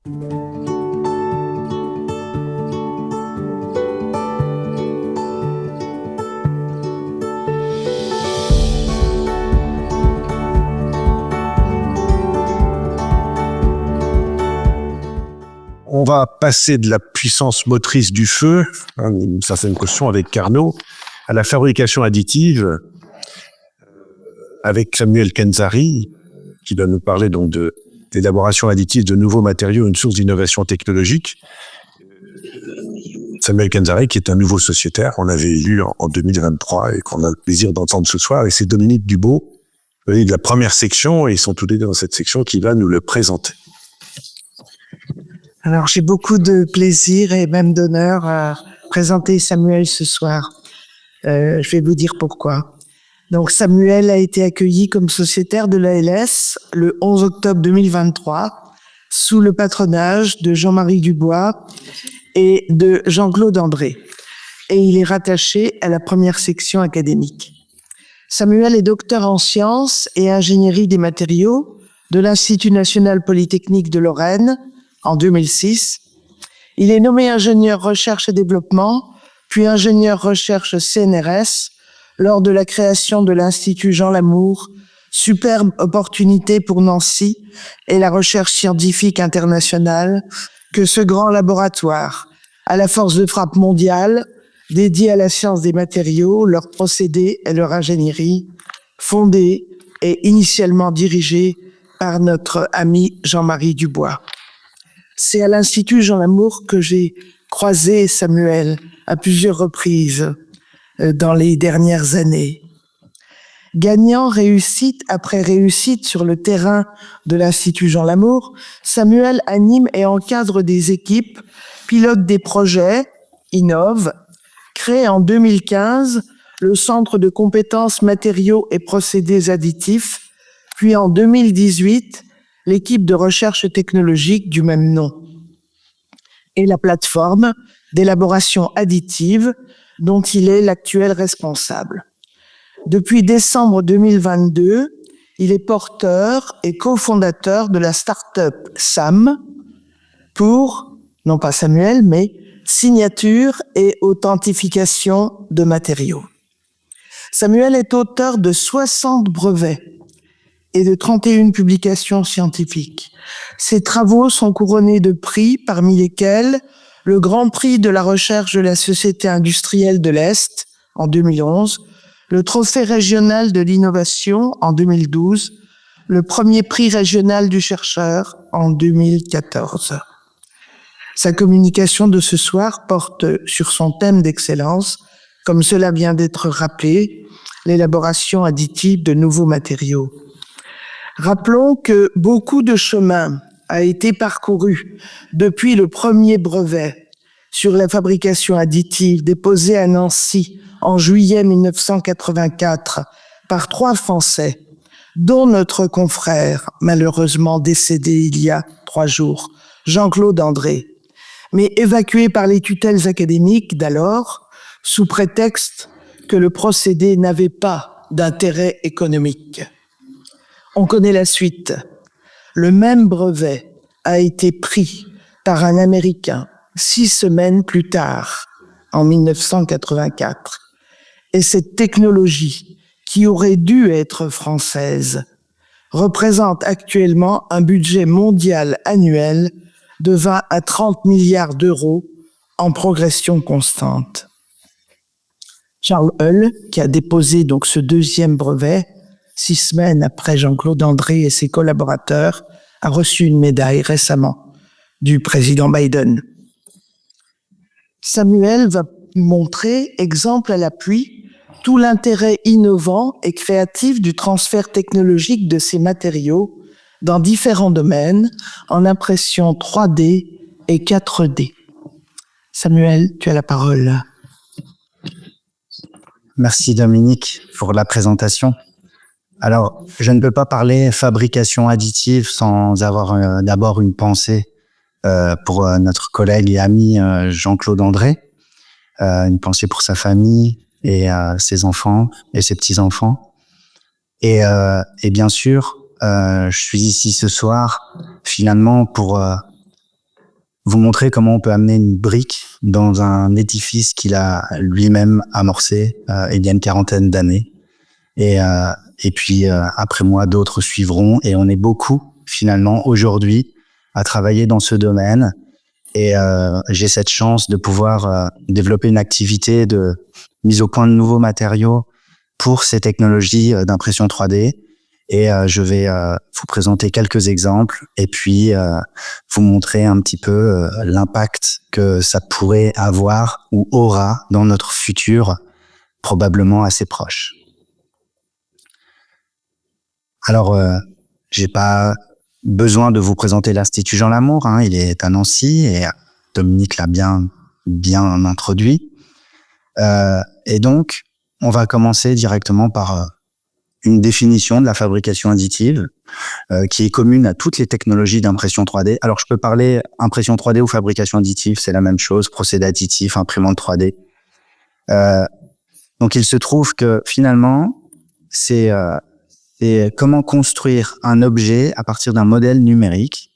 On va passer de la puissance motrice du feu, une certaine question avec Carnot, à la fabrication additive avec Samuel Kenzari, qui va nous parler donc de l'élaboration additive de nouveaux matériaux, une source d'innovation technologique. Samuel Kenzari, qui est un nouveau sociétaire, on l'avait élu en 2023 et qu'on a le plaisir d'entendre ce soir, et c'est Dominique Dubault, de la première section, et ils sont tous les deux dans cette section, qui va nous le présenter. Alors, j'ai beaucoup de plaisir et même d'honneur à présenter Samuel ce soir. Je vais vous dire pourquoi. Donc, Samuel a été accueilli comme sociétaire de l'ALS le 11 octobre 2023 sous le patronage de Jean-Marie Dubois et de Jean-Claude André. Et il est rattaché à la première section académique. Samuel est docteur en sciences et ingénierie des matériaux de l'Institut national polytechnique de Lorraine en 2006. Il est nommé ingénieur recherche et développement, puis ingénieur recherche CNRS lors de la création de l'Institut Jean Lamour, superbe opportunité pour Nancy et la recherche scientifique internationale que ce grand laboratoire, à la force de frappe mondiale, dédié à la science des matériaux, leurs procédés et leur ingénierie, fondé et initialement dirigé par notre ami Jean-Marie Dubois. C'est à l'Institut Jean Lamour que j'ai croisé Samuel à plusieurs reprises dans les dernières années. Gagnant réussite après réussite sur le terrain de l'Institut Jean Lamour, Samuel anime et encadre des équipes, pilote des projets, innove, crée en 2015 le Centre de compétences matériaux et procédés additifs, puis en 2018, l'équipe de recherche technologique du même nom, et la plateforme d'élaboration additive dont il est l'actuel responsable. Depuis décembre 2022, il est porteur et cofondateur de la start-up SAM pour, non pas Samuel, mais signature et authentification de matériaux. Samuel est auteur de 60 brevets et de 31 publications scientifiques. Ses travaux sont couronnés de prix, parmi lesquels le Grand Prix de la recherche de la Société industrielle de l'Est en 2011, le Trophée régional de l'innovation en 2012, le premier prix régional du chercheur en 2014. Sa communication de ce soir porte sur son thème d'excellence, comme cela vient d'être rappelé, l'élaboration additive de nouveaux matériaux. Rappelons que beaucoup de chemin a été parcouru depuis le premier brevet sur la fabrication additive déposé à Nancy en juillet 1984 par 3 Français, dont notre confrère, malheureusement décédé il y a 3 jours, Jean-Claude André, mais évacué par les tutelles académiques d'alors, sous prétexte que le procédé n'avait pas d'intérêt économique. On connaît la suite. Le même brevet a été pris par un Américain 6 semaines plus tard, en 1984. Et cette technologie, qui aurait dû être française, représente actuellement un budget mondial annuel de 20 à 30 milliards d'euros en progression constante. Charles Hull, qui a déposé donc ce deuxième brevet, 6 semaines après Jean-Claude André et ses collaborateurs, a reçu une médaille récemment du président Biden. Samuel va montrer, exemple à l'appui, tout l'intérêt innovant et créatif du transfert technologique de ces matériaux dans différents domaines, en impression 3D et 4D. Samuel, tu as la parole. Merci Dominique pour la présentation. Alors, je ne peux pas parler fabrication additive sans avoir d'abord une pensée pour notre collègue et ami Jean-Claude André, une pensée pour sa famille et ses enfants et ses petits-enfants. Et bien sûr, je suis ici ce soir finalement pour vous montrer comment on peut amener une brique dans un édifice qu'il a lui-même amorcé il y a une quarantaine d'années. Et puis, après moi, d'autres suivront. Et on est beaucoup, finalement, aujourd'hui, à travailler dans ce domaine. Et j'ai cette chance de pouvoir développer une activité de mise au point de nouveaux matériaux pour ces technologies d'impression 3D. Et je vais vous présenter quelques exemples et puis vous montrer un petit peu l'impact que ça pourrait avoir ou aura dans notre futur, probablement assez proche. Alors, j'ai pas besoin de vous présenter l'Institut Jean Lamour, hein, il est à Nancy et Dominique l'a bien introduit. Et donc, on va commencer directement par une définition de la fabrication additive qui est commune à toutes les technologies d'impression 3D. Alors, je peux parler impression 3D ou fabrication additive, c'est la même chose, procédé additif, imprimante 3D. Donc, il se trouve que finalement, c'est comment construire un objet à partir d'un modèle numérique.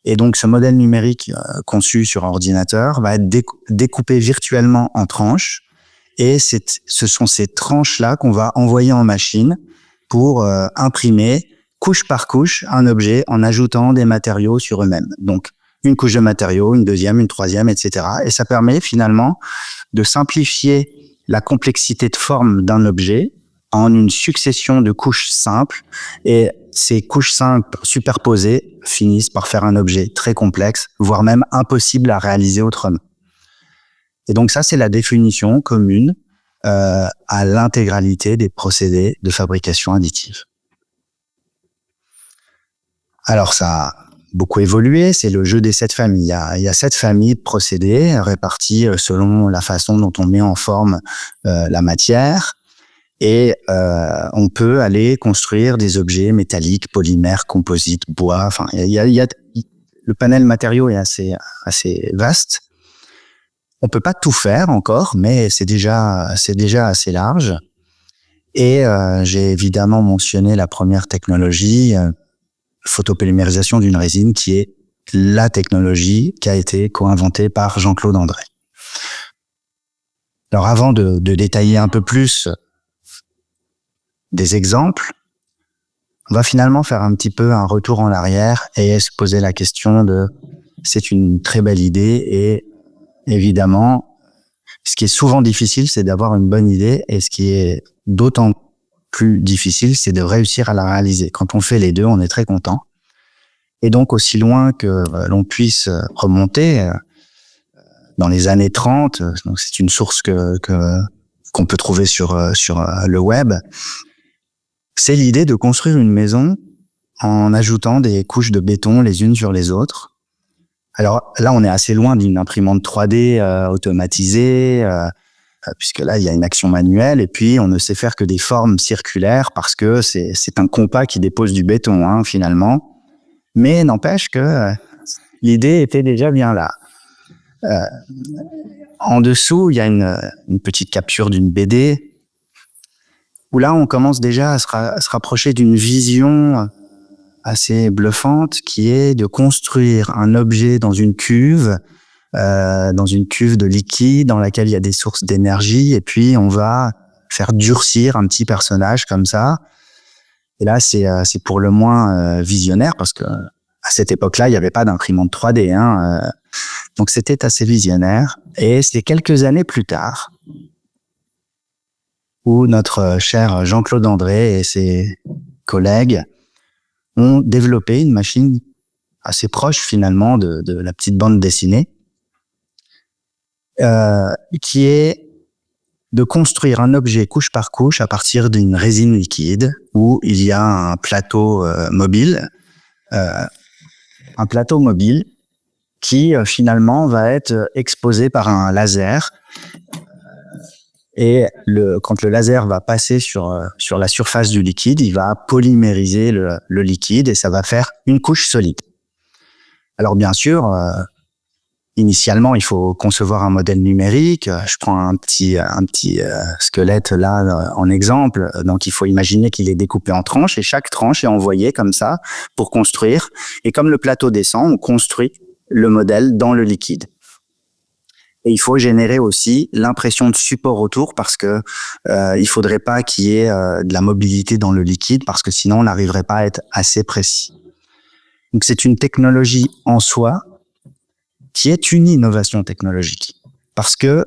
Et donc, ce modèle numérique conçu sur ordinateur va être découpé virtuellement en tranches. Et ce sont ces tranches-là qu'on va envoyer en machine pour imprimer couche par couche un objet en ajoutant des matériaux sur eux-mêmes. Donc, une couche de matériaux, une deuxième, une troisième, etc. Et ça permet finalement de simplifier la complexité de forme d'un objet en une succession de couches simples. Et ces couches simples superposées finissent par faire un objet très complexe, voire même impossible à réaliser autrement. Et donc ça, c'est la définition commune à l'intégralité des procédés de fabrication additive. Alors ça a beaucoup évolué, c'est le jeu des 7 familles. Il y a 7 familles de procédés répartis selon la façon dont on met en forme la matière. Et on peut aller construire des objets métalliques, polymères, composites, bois. Enfin, le panel matériaux est assez vaste. On peut pas tout faire encore, mais c'est déjà assez large. Et j'ai évidemment mentionné la première technologie, photopolymérisation d'une résine, qui est la technologie qui a été co-inventée par Jean-Claude André. Alors avant de détailler un peu plus des exemples, on va finalement faire un petit peu un retour en arrière et se poser la question de c'est une très belle idée et évidemment, ce qui est souvent difficile, c'est d'avoir une bonne idée et ce qui est d'autant plus difficile, c'est de réussir à la réaliser. Quand on fait les deux, on est très content. Et donc, aussi loin que l'on puisse remonter, dans les années 30, donc c'est une source qu'on peut trouver sur le web, c'est l'idée de construire une maison en ajoutant des couches de béton les unes sur les autres. Alors là, on est assez loin d'une imprimante 3D automatisée, puisque là, il y a une action manuelle, et puis on ne sait faire que des formes circulaires parce que c'est un compas qui dépose du béton, hein, finalement. Mais n'empêche que l'idée était déjà bien là. En dessous, il y a une petite capture d'une BD, où là, on commence déjà à se rapprocher d'une vision assez bluffante qui est de construire un objet dans une cuve de liquide dans laquelle il y a des sources d'énergie et puis on va faire durcir un petit personnage comme ça. Et là, c'est pour le moins visionnaire parce que à cette époque-là, il n'y avait pas d'imprimante 3D, hein. Donc c'était assez visionnaire. Et c'est quelques années plus tard où notre cher Jean-Claude André et ses collègues ont développé une machine assez proche finalement de la petite bande dessinée, qui est de construire un objet couche par couche à partir d'une résine liquide où il y a un plateau mobile qui finalement va être exposé par un laser. Et quand le laser va passer sur la surface du liquide, il va polymériser le liquide et ça va faire une couche solide. Alors bien sûr, initialement, il faut concevoir un modèle numérique. Je prends un petit squelette là en exemple. Donc il faut imaginer qu'il est découpé en tranches et chaque tranche est envoyée comme ça pour construire. Et comme le plateau descend, on construit le modèle dans le liquide. Et il faut générer aussi l'impression de support autour parce que il faudrait pas qu'il y ait de la mobilité dans le liquide parce que sinon on n'arriverait pas à être assez précis. Donc c'est une technologie en soi qui est une innovation technologique parce que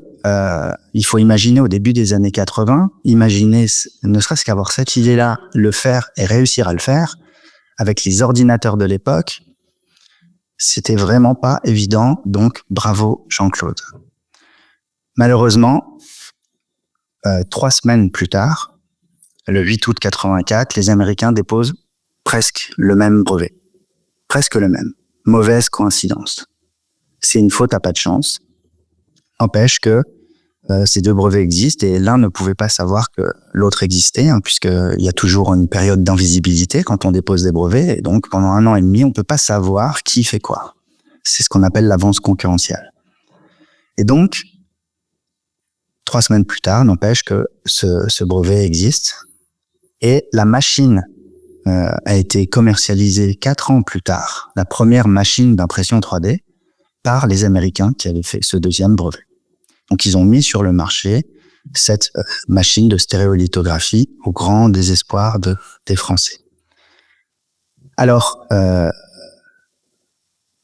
il faut imaginer au début des années 80, imaginer ne serait-ce qu'avoir cette idée-là, le faire et réussir à le faire avec les ordinateurs de l'époque, c'était vraiment pas évident. Donc bravo Jean-Claude. Malheureusement, 3 semaines plus tard, le 8 août 84, les Américains déposent presque le même brevet. Presque le même. Mauvaise coïncidence. C'est une faute à pas de chance. Empêche que ces 2 brevets existent et l'un ne pouvait pas savoir que l'autre existait, hein, puisqu'il y a toujours une période d'invisibilité quand on dépose des brevets. Et donc, pendant 1 an et demi, on ne peut pas savoir qui fait quoi. C'est ce qu'on appelle l'avance concurrentielle. Et donc, 3 semaines plus tard, n'empêche que ce brevet existe. Et la machine a été commercialisée 4 ans plus tard, la première machine d'impression 3D, par les Américains qui avaient fait ce 2e brevet. Donc, ils ont mis sur le marché cette machine de stéréolithographie au grand désespoir des Français. Alors,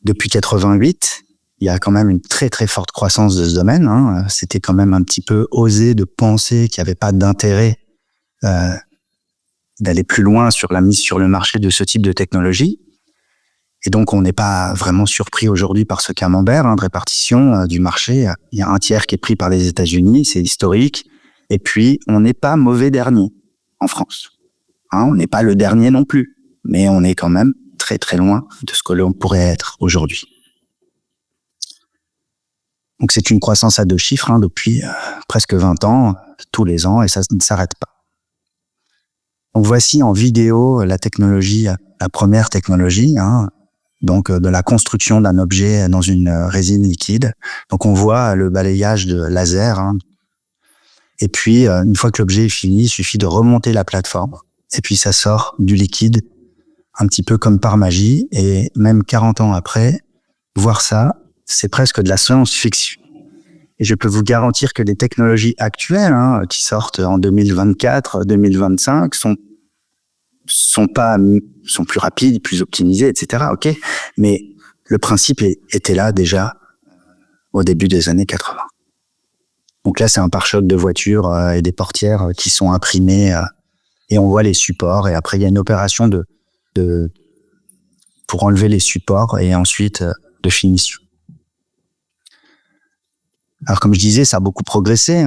depuis 88, il y a quand même une très très forte croissance de ce domaine. Hein. C'était quand même un petit peu osé de penser qu'il n'y avait pas d'intérêt d'aller plus loin sur la mise sur le marché de ce type de technologie. Et donc, on n'est pas vraiment surpris aujourd'hui par ce camembert de répartition du marché. Il y a 1/3 qui est pris par les États-Unis, c'est historique. Et puis, on n'est pas mauvais dernier en France. Hein, on n'est pas le dernier non plus, mais on est quand même très très loin de ce que l'on pourrait être aujourd'hui. Donc, c'est une croissance à 2 chiffres depuis presque 20 ans, tous les ans, et ça ne s'arrête pas. Donc, voici en vidéo la technologie, la première technologie, donc de la construction d'un objet dans une résine liquide. Donc, on voit le balayage de laser. Et puis, une fois que l'objet est fini, il suffit de remonter la plateforme. Et puis, ça sort du liquide, un petit peu comme par magie. Et même 40 ans après, voir ça, c'est presque de la science-fiction. Et je peux vous garantir que les technologies actuelles, qui sortent en 2024, 2025, sont plus rapides, plus optimisées, etc. Ok, mais le principe était là déjà au début des années 80. Donc là, c'est un pare-choc de voiture et des portières qui sont imprimées et on voit les supports. Et après, il y a une opération pour enlever les supports et ensuite de finition. Alors, comme je disais, ça a beaucoup progressé.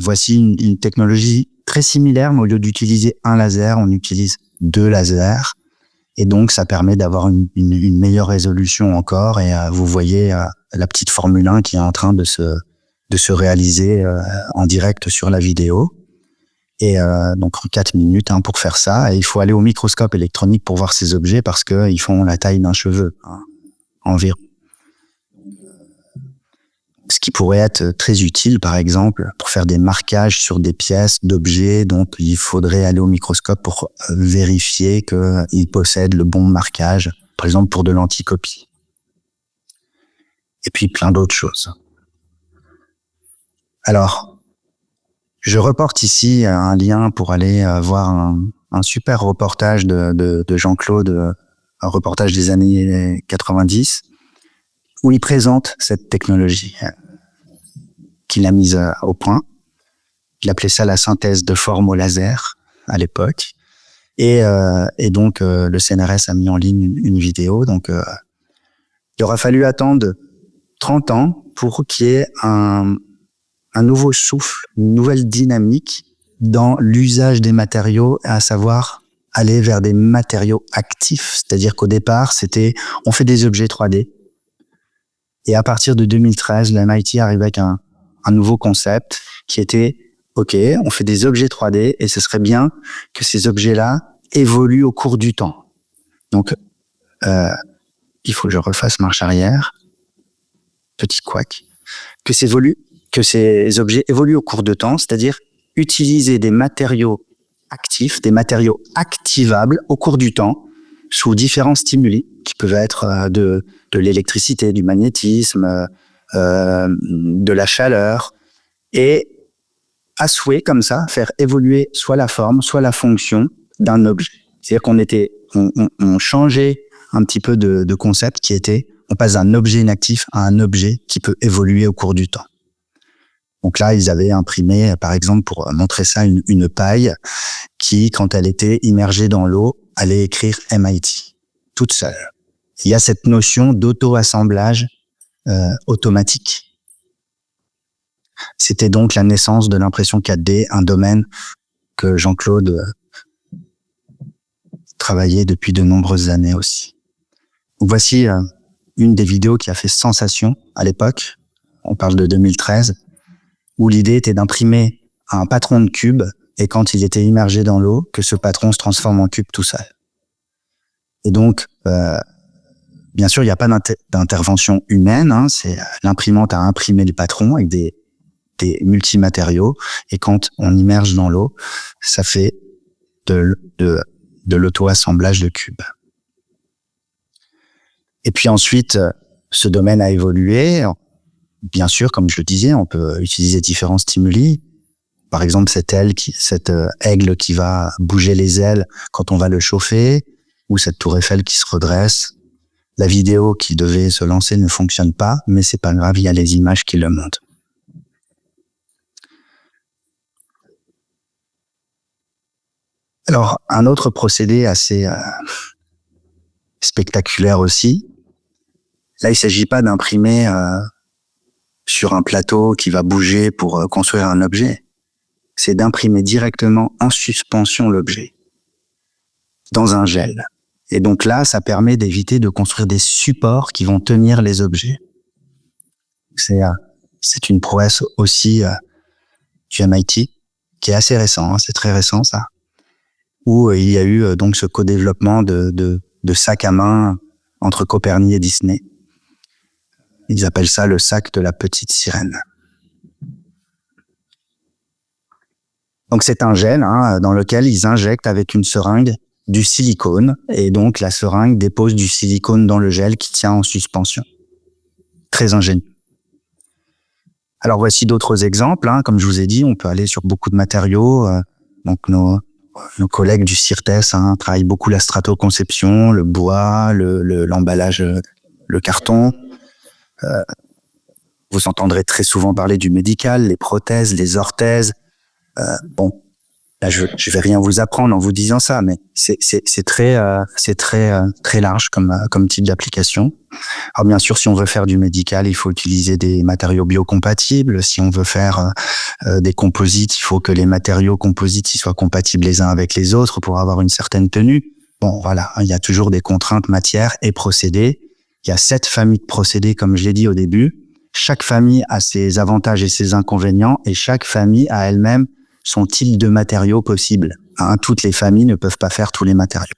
Voici une technologie très similaire, mais au lieu d'utiliser un laser, on utilise 2 lasers. Et donc, ça permet d'avoir une meilleure résolution encore. Et vous voyez la petite Formule 1 qui est en train de se réaliser en direct sur la vidéo. Et donc, en 4 minutes pour faire ça. Et il faut aller au microscope électronique pour voir ces objets parce qu'ils font la taille d'un cheveu environ. Ce qui pourrait être très utile, par exemple, pour faire des marquages sur des pièces d'objets dont il faudrait aller au microscope pour vérifier qu'ils possèdent le bon marquage, par exemple pour de l'anticopie. Et puis plein d'autres choses. Alors, je reporte ici un lien pour aller voir un super reportage de Jean-Claude, un reportage des années 90, où il présente cette technologie qu'il a mise au point. Il appelait ça la synthèse de forme au laser à l'époque. Et donc, le CNRS a mis en ligne une vidéo. Donc, il aura fallu attendre 30 ans pour qu'il y ait un nouveau souffle, une nouvelle dynamique dans l'usage des matériaux, à savoir aller vers des matériaux actifs. C'est-à-dire qu'au départ, on fait des objets 3D. Et à partir de 2013, le MIT arrive avec un nouveau concept qui était, OK, on fait des objets 3D et ce serait bien que ces objets-là évoluent au cours du temps. Donc, il faut que je refasse marche arrière. Petit couac. Que ces objets évoluent au cours de temps, c'est-à-dire utiliser des matériaux actifs, des matériaux activables au cours du temps, sous différents stimuli. qui peuvent être de l'électricité, du magnétisme, de la chaleur, et à souhait, comme ça, faire évoluer soit la forme, soit la fonction d'un objet. C'est-à-dire on changeait un petit peu de concept qui était, on passe d'un objet inactif à un objet qui peut évoluer au cours du temps. Donc là, ils avaient imprimé, par exemple, pour montrer ça, une paille qui, quand elle était immergée dans l'eau, allait écrire MIT, toute seule. Il y a cette notion d'auto-assemblage automatique. C'était donc la naissance de l'impression 4D, un domaine que Jean-Claude travaillait depuis de nombreuses années aussi. Donc voici une des vidéos qui a fait sensation à l'époque, on parle de 2013, où l'idée était d'imprimer un patron de cube et quand il était immergé dans l'eau, que ce patron se transforme en cube tout seul. Et donc, bien sûr, il n'y a pas d'intervention humaine, hein, c'est l'imprimante a imprimé le patron avec des multimatériaux, et quand on immerge dans l'eau, ça fait de l'auto-assemblage de cubes. Et puis ensuite, ce domaine a évolué. Bien sûr, comme je le disais, on peut utiliser différents stimuli. Par exemple, cet aigle qui va bouger les ailes quand on va le chauffer, ou cette tour Eiffel qui se redresse. La vidéo qui devait se lancer ne fonctionne pas, mais c'est pas grave, il y a les images qui le montrent. Alors, un autre procédé assez spectaculaire aussi. Là, il s'agit pas d'imprimer sur un plateau qui va bouger pour construire un objet. C'est d'imprimer directement en suspension l'objet dans un gel. Et donc là, ça permet d'éviter de construire des supports qui vont tenir les objets. C'est une prouesse aussi du MIT qui est assez récent, hein, c'est très récent ça, où il y a eu donc ce co-développement de sacs à main entre Copernic et Disney. Ils appellent ça le sac de la petite sirène. Donc c'est un gel dans lequel ils injectent avec une seringue du silicone, et donc la seringue dépose du silicone dans le gel qui tient en suspension. Très ingénieux. Alors voici d'autres exemples. Comme je vous ai dit, on peut aller sur beaucoup de matériaux. Donc nos collègues du CIRTES travaillent beaucoup la stratoconception, le bois, l'emballage, le carton. Vous entendrez très souvent parler du médical, les prothèses, les orthèses. Bon, là je vais rien vous apprendre en vous disant ça, mais c'est très large comme type d'application. Alors bien sûr, si on veut faire du médical, il faut utiliser des matériaux biocompatibles. Si on veut faire des composites, il faut que les matériaux composites ils soient compatibles les uns avec les autres pour avoir une certaine tenue. Bon, voilà, il y a toujours des contraintes matières et procédés. Il y a 7 familles de procédés, comme je l'ai dit au début. Chaque famille a ses avantages et ses inconvénients, et chaque famille a elle-même son type de matériaux possible. Toutes les familles ne peuvent pas faire tous les matériaux.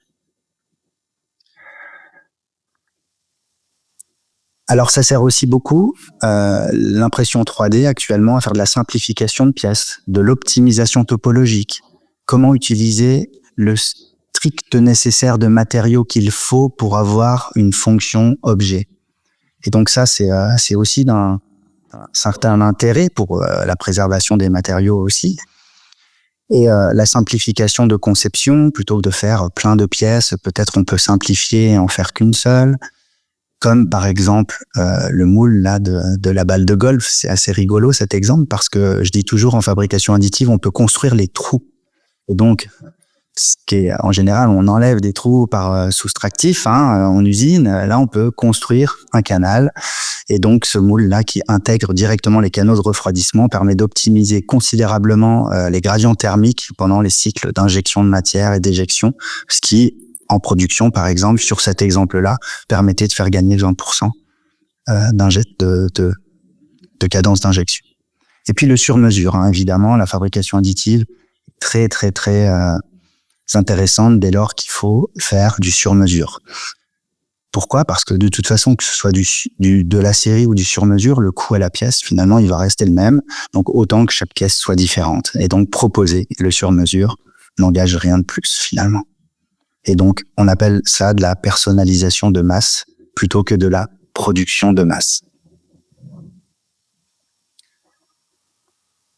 Alors ça sert aussi beaucoup, l'impression 3D actuellement, à faire de la simplification de pièces, de l'optimisation topologique. Comment utiliser le strict nécessaire de matériaux qu'il faut pour avoir une fonction objet. Et donc ça, c'est aussi d'un certain intérêt pour la préservation des matériaux aussi. Et la simplification de conception, plutôt que de faire plein de pièces, peut-être on peut simplifier et en faire qu'une seule. Comme par exemple le moule là de la balle de golf. C'est assez rigolo cet exemple parce que je dis toujours en fabrication additive, on peut construire les trous. Et donc, ce qui est, en général, on enlève des trous par soustractif en usine. Là, on peut construire un canal. Et donc, ce moule-là qui intègre directement les canaux de refroidissement permet d'optimiser considérablement les gradients thermiques pendant les cycles d'injection de matière et d'éjection, ce qui, en production, par exemple, sur cet exemple-là, permettait de faire gagner 20% de cadence d'injection. Et puis le sur-mesure, évidemment, la fabrication additive, très intéressante dès lors qu'il faut faire du sur-mesure. Pourquoi ? Parce que de toute façon, que ce soit de la série ou du sur-mesure, le coût à la pièce, finalement, il va rester le même. Donc, autant que chaque pièce soit différente. Et donc, proposer le sur-mesure n'engage rien de plus, finalement. Et donc, on appelle ça de la personnalisation de masse plutôt que de la production de masse.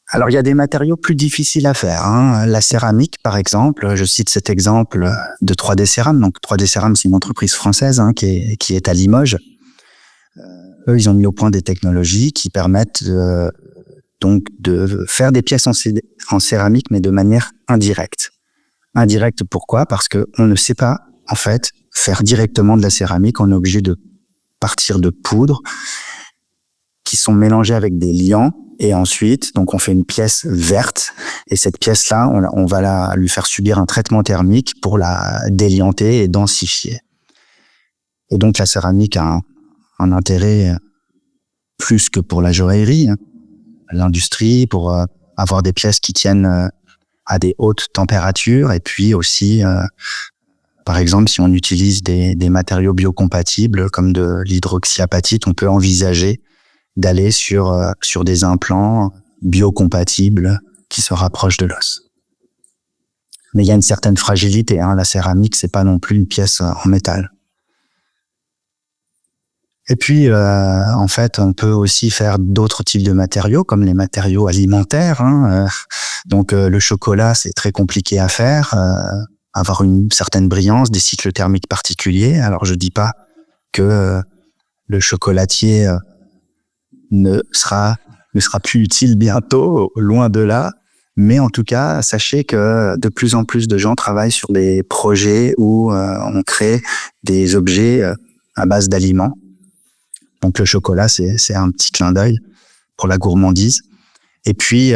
Alors, il y a des matériaux plus difficiles à faire, hein. La céramique, par exemple, je cite cet exemple de 3D Céram. Donc, 3D Céram, c'est une entreprise française qui est à Limoges. Eux, ils ont mis au point des technologies qui permettent donc de faire des pièces en céramique, mais de manière indirecte. Indirecte, pourquoi? Parce que on ne sait pas, en fait, faire directement de la céramique. On est obligé de partir de poudres qui sont mélangées avec des liants. Et ensuite, donc on fait une pièce verte, et cette pièce-là, on va lui faire subir un traitement thermique pour la délianter et densifier. Et donc la céramique a un intérêt plus que pour la joaillerie, hein, l'industrie, pour avoir des pièces qui tiennent à des hautes températures, et puis aussi, par exemple, si on utilise des matériaux biocompatibles comme de l'hydroxyapatite, on peut envisager d'aller sur des implants biocompatibles qui se rapprochent de l'os. Mais il y a une certaine fragilité, hein. La céramique, c'est pas non plus une pièce en métal. Et puis, en fait, on peut aussi faire d'autres types de matériaux, comme les matériaux alimentaires, hein. Donc, le chocolat, c'est très compliqué à faire, avoir une certaine brillance, des cycles thermiques particuliers. Alors, je dis pas que le chocolatier ne sera plus utile bientôt, loin de là. Mais en tout cas, sachez que de plus en plus de gens travaillent sur des projets où on crée des objets à base d'aliments. Donc le chocolat, c'est un petit clin d'œil pour la gourmandise. Et puis,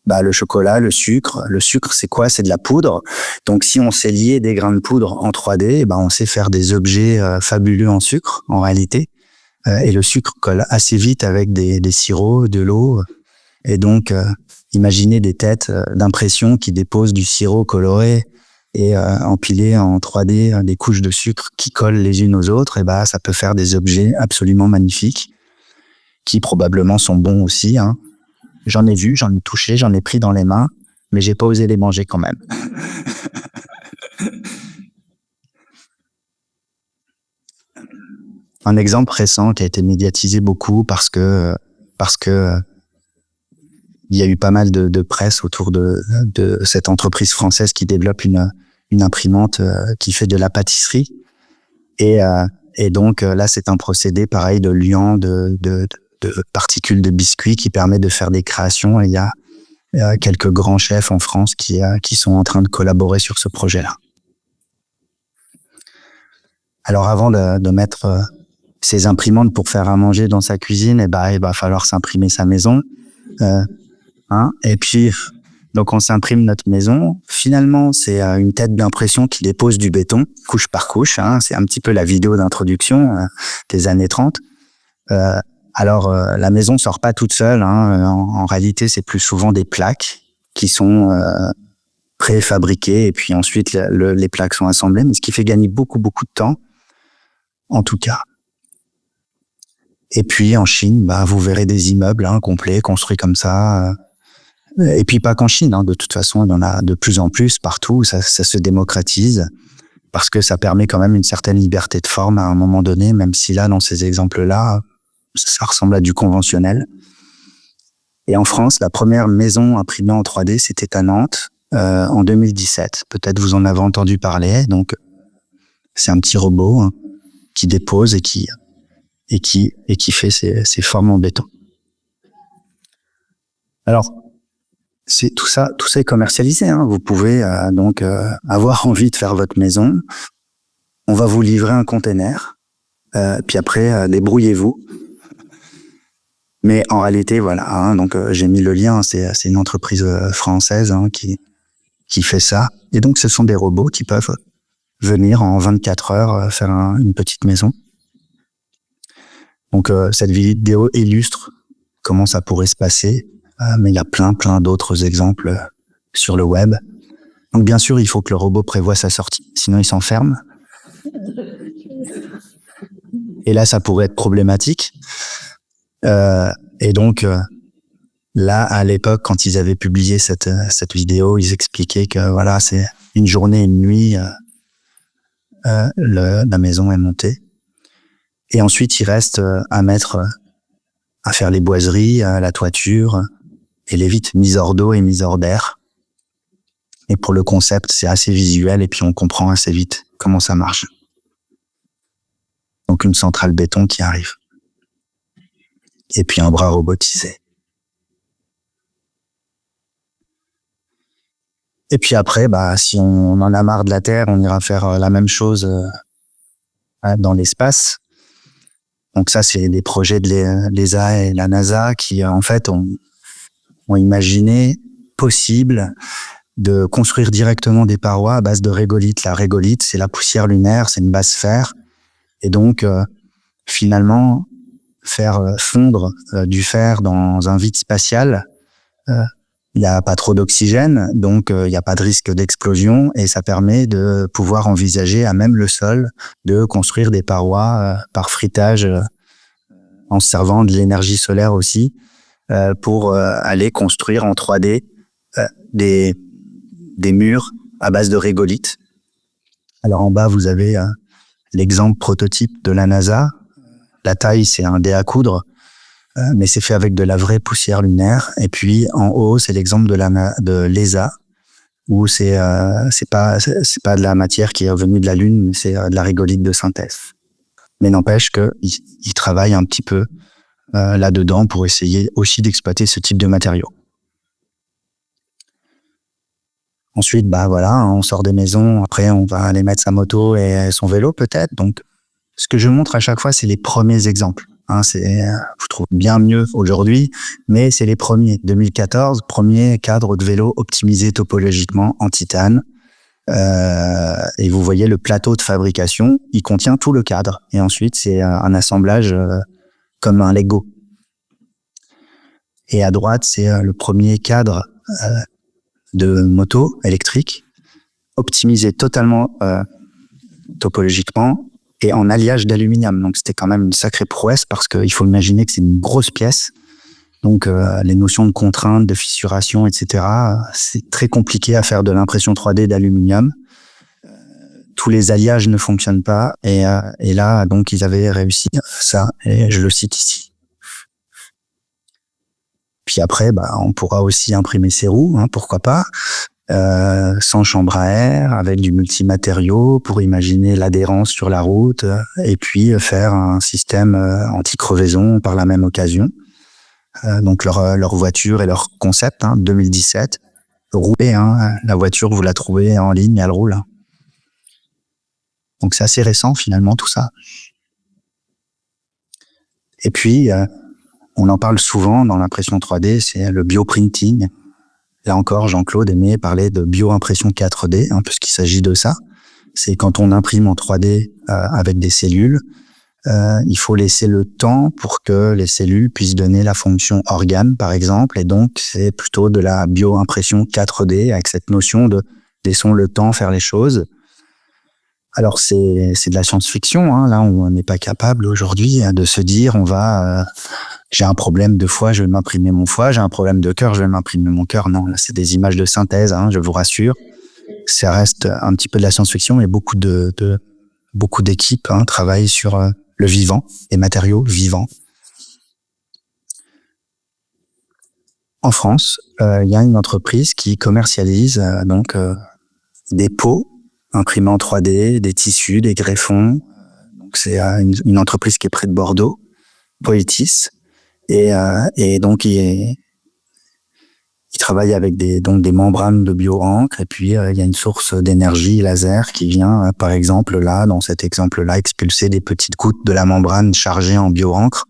le chocolat, le sucre. Le sucre, c'est quoi? C'est de la poudre. Donc si on sait lier des grains de poudre en 3D, on sait faire des objets fabuleux en sucre, en réalité. Et le sucre colle assez vite avec des sirops, de l'eau. Et donc, imaginez des têtes d'impression qui déposent du sirop coloré et empilé en 3D des couches de sucre qui collent les unes aux autres. Et ça peut faire des objets absolument magnifiques qui probablement sont bons aussi, hein. J'en ai vu, j'en ai touché, j'en ai pris dans les mains, mais j'ai pas osé les manger quand même. Un exemple récent qui a été médiatisé beaucoup parce que il y a eu pas mal de presse autour de cette entreprise française qui développe une imprimante qui fait de la pâtisserie. Et donc là, c'est un procédé pareil de liant de particules de biscuits qui permet de faire des créations. Et il y a quelques grands chefs en France qui sont en train de collaborer sur ce projet-là. Alors avant de mettre ces imprimantes pour faire à manger dans sa cuisine, il va falloir s'imprimer sa maison. Et puis, donc on s'imprime notre maison. Finalement, c'est une tête d'impression qui dépose du béton, couche par couche, hein. C'est un petit peu la vidéo d'introduction des années 30. Alors, la maison sort pas toute seule, hein. En réalité, c'est plus souvent des plaques qui sont préfabriquées, et puis ensuite, les plaques sont assemblées, mais ce qui fait gagner beaucoup, beaucoup de temps, en tout cas. Et puis en Chine, vous verrez des immeubles complets construits comme ça. Et puis pas qu'en Chine, hein. De toute façon, il y en a de plus en plus partout. Ça se démocratise parce que ça permet quand même une certaine liberté de forme à un moment donné, même si là, dans ces exemples-là, ça ressemble à du conventionnel. Et en France, la première maison imprimée en 3D, c'était à Nantes en 2017. Peut-être vous en avez entendu parler. Donc, c'est un petit robot qui dépose et qui fait ses formes en béton. Alors, tout ça est commercialisé, hein. Vous pouvez donc avoir envie de faire votre maison. On va vous livrer un container, puis après débrouillez-vous. Mais en réalité, voilà, hein, donc j'ai mis le lien. C'est une entreprise française qui fait ça. Et donc, ce sont des robots qui peuvent venir en 24 heures faire une petite maison. Donc cette vidéo illustre comment ça pourrait se passer, mais il y a plein d'autres exemples sur le web. Donc bien sûr, il faut que le robot prévoie sa sortie, sinon il s'enferme. Et là, ça pourrait être problématique. Et donc, Là, à l'époque, quand ils avaient publié cette vidéo, ils expliquaient que voilà, c'est une journée et une nuit, la maison est montée. Et ensuite, il reste à faire les boiseries, la toiture, et les vitres mise hors d'eau et mise hors d'air. Et pour le concept, c'est assez visuel et puis on comprend assez vite comment ça marche. Donc une centrale béton qui arrive. Et puis un bras robotisé. Et puis après, si on en a marre de la Terre, on ira faire la même chose dans l'espace. Donc ça, c'est des projets de l'ESA et la NASA qui, en fait, ont imaginé possible de construire directement des parois à base de régolithe. La régolithe, c'est la poussière lunaire, c'est une base fer. Et donc, finalement, faire fondre du fer dans un vide spatial, il n'y a pas trop d'oxygène, donc il n'y a pas de risque d'explosion et ça permet de pouvoir envisager à même le sol de construire des parois par frittage en se servant de l'énergie solaire aussi pour aller construire en 3D des murs à base de régolithe. Alors en bas, vous avez l'exemple prototype de la NASA. La taille, c'est un dé à coudre. Mais c'est fait avec de la vraie poussière lunaire. Et puis en haut, c'est l'exemple de l'ESA, où c'est pas de la matière qui est venue de la Lune, mais c'est de la régolithe de synthèse. Mais n'empêche que ils travaillent un petit peu là-dedans pour essayer aussi d'exploiter ce type de matériaux. Ensuite, voilà, on sort des maisons. Après, on va aller mettre sa moto et son vélo peut-être. Donc, ce que je montre à chaque fois, c'est les premiers exemples. Je trouve bien mieux aujourd'hui, mais c'est les premiers. 2014, premier cadre de vélo optimisé topologiquement en titane. Et vous voyez le plateau de fabrication, il contient tout le cadre. Et ensuite, c'est un assemblage comme un Lego. Et à droite, c'est le premier cadre de moto électrique, optimisé totalement topologiquement, et en alliage d'aluminium. Donc, c'était quand même une sacrée prouesse parce qu'il faut imaginer que c'est une grosse pièce. Donc, les notions de contraintes, de fissuration, etc., c'est très compliqué à faire de l'impression 3D d'aluminium. Tous les alliages ne fonctionnent pas. Et là, donc, ils avaient réussi ça. Et je le cite ici. Puis après, on pourra aussi imprimer ses roues, pourquoi pas. Sans chambre à air, avec du multimatériau pour imaginer l'adhérence sur la route et puis faire un système anti-crevaison par la même occasion. Donc leur voiture et leur concept, 2017, rouler, la voiture vous la trouvez en ligne, elle roule. Donc c'est assez récent finalement tout ça. Et puis on en parle souvent dans l'impression 3D, c'est le bioprinting. Là encore, Jean-Claude aimait parler de bio-impression 4D, puisqu'il s'agit de ça. C'est quand on imprime en 3D avec des cellules, il faut laisser le temps pour que les cellules puissent donner la fonction organe, par exemple. Et donc, c'est plutôt de la bio-impression 4D avec cette notion de laissons le temps faire les choses. Alors, c'est de la science-fiction. Là, on n'est pas capable aujourd'hui de se dire j'ai un problème de foie, je vais m'imprimer mon foie. J'ai un problème de cœur, je vais m'imprimer mon cœur. Non, là, c'est des images de synthèse, je vous rassure. Ça reste un petit peu de la science-fiction, et beaucoup d'équipes travaillent sur le vivant, les matériaux vivants. En France, il y a une entreprise qui commercialise des peaux imprimées en 3D, des tissus, des greffons. Donc c'est une entreprise qui est près de Bordeaux, Poetis. Et donc il travaille avec des membranes de bio-encre, et puis il y a une source d'énergie laser qui vient, par exemple là, dans cet exemple-là, expulser des petites gouttes de la membrane chargée en bio-encre,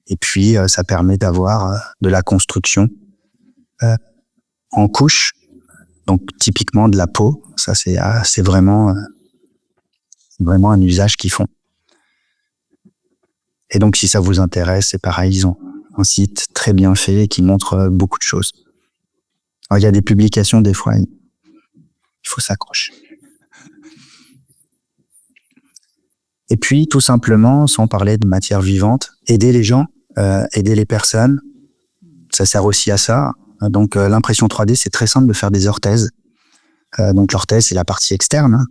et puis ça permet d'avoir de la construction en couche, donc typiquement de la peau. Ça c'est vraiment un usage qu'ils font. Et donc, si ça vous intéresse, c'est pareil, ils ont un site très bien fait qui montre beaucoup de choses. Alors, il y a des publications, des fois, il faut s'accrocher. Et puis, tout simplement, sans parler de matière vivante, aider les gens, aider les personnes, ça sert aussi à ça. Donc l'impression 3D, c'est très simple de faire des orthèses. Donc l'orthèse, c'est la partie externe.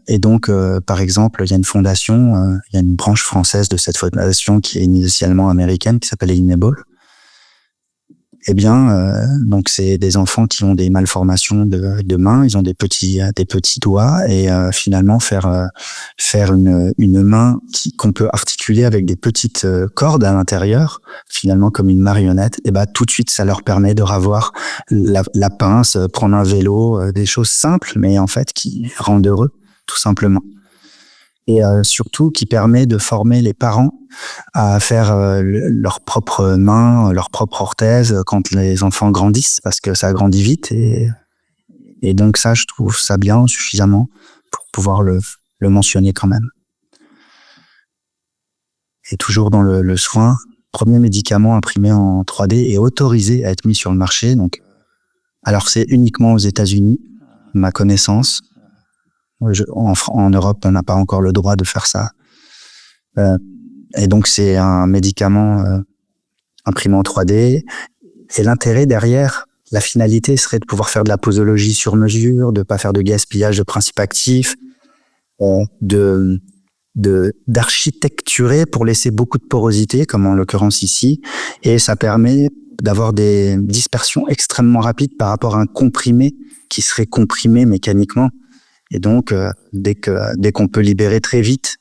Et donc, par exemple, il y a une fondation, il y a une branche française de cette fondation qui est initialement américaine, qui s'appelle Enable. Eh bien, donc c'est des enfants qui ont des malformations de mains, ils ont des petits doigts, et finalement faire une main qu'on peut articuler avec des petites cordes à l'intérieur, finalement comme une marionnette. Et ben tout de suite, ça leur permet de revoir la pince, prendre un vélo, des choses simples, mais en fait qui rendent heureux, tout simplement. Et surtout qui permet de former les parents à faire leurs propres mains, leurs propres orthèses quand les enfants grandissent, parce que ça grandit vite, et donc ça, je trouve ça bien suffisamment pour pouvoir le mentionner quand même. Et toujours dans le soin, premier médicament imprimé en 3D est autorisé à être mis sur le marché. Donc, alors c'est uniquement aux États-Unis, ma connaissance. En Europe, on n'a pas encore le droit de faire ça. Et donc, c'est un médicament imprimé en 3D. Et l'intérêt derrière, la finalité serait de pouvoir faire de la posologie sur mesure, de pas faire de gaspillage de principes actifs, d'architecturer pour laisser beaucoup de porosité, comme en l'occurrence ici. Et ça permet d'avoir des dispersions extrêmement rapides par rapport à un comprimé qui serait comprimé mécaniquement. Et donc, dès qu'on peut libérer très vite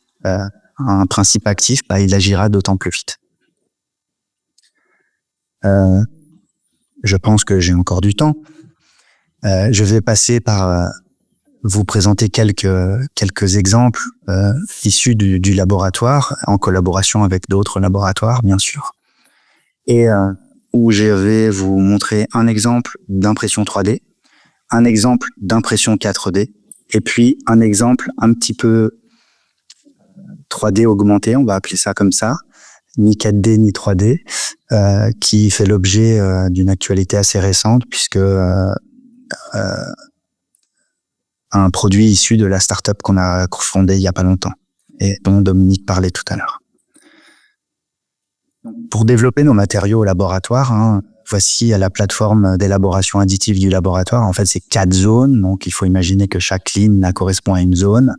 un principe actif, il agira d'autant plus vite. Je pense que j'ai encore du temps. Je vais passer par vous présenter quelques exemples issus du laboratoire, en collaboration avec d'autres laboratoires, bien sûr. Et où je vais vous montrer un exemple d'impression 3D, un exemple d'impression 4D, et puis un exemple un petit peu 3D augmenté, on va appeler ça comme ça, ni 4D ni 3D, qui fait l'objet d'une actualité assez récente, puisque un produit issu de la start-up qu'on a fondée il y a pas longtemps, et dont Dominique parlait tout à l'heure. Pour développer nos matériaux au laboratoire, voici la plateforme d'élaboration additive du laboratoire. En fait, c'est 4 zones. Donc, il faut imaginer que chaque ligne correspond à une zone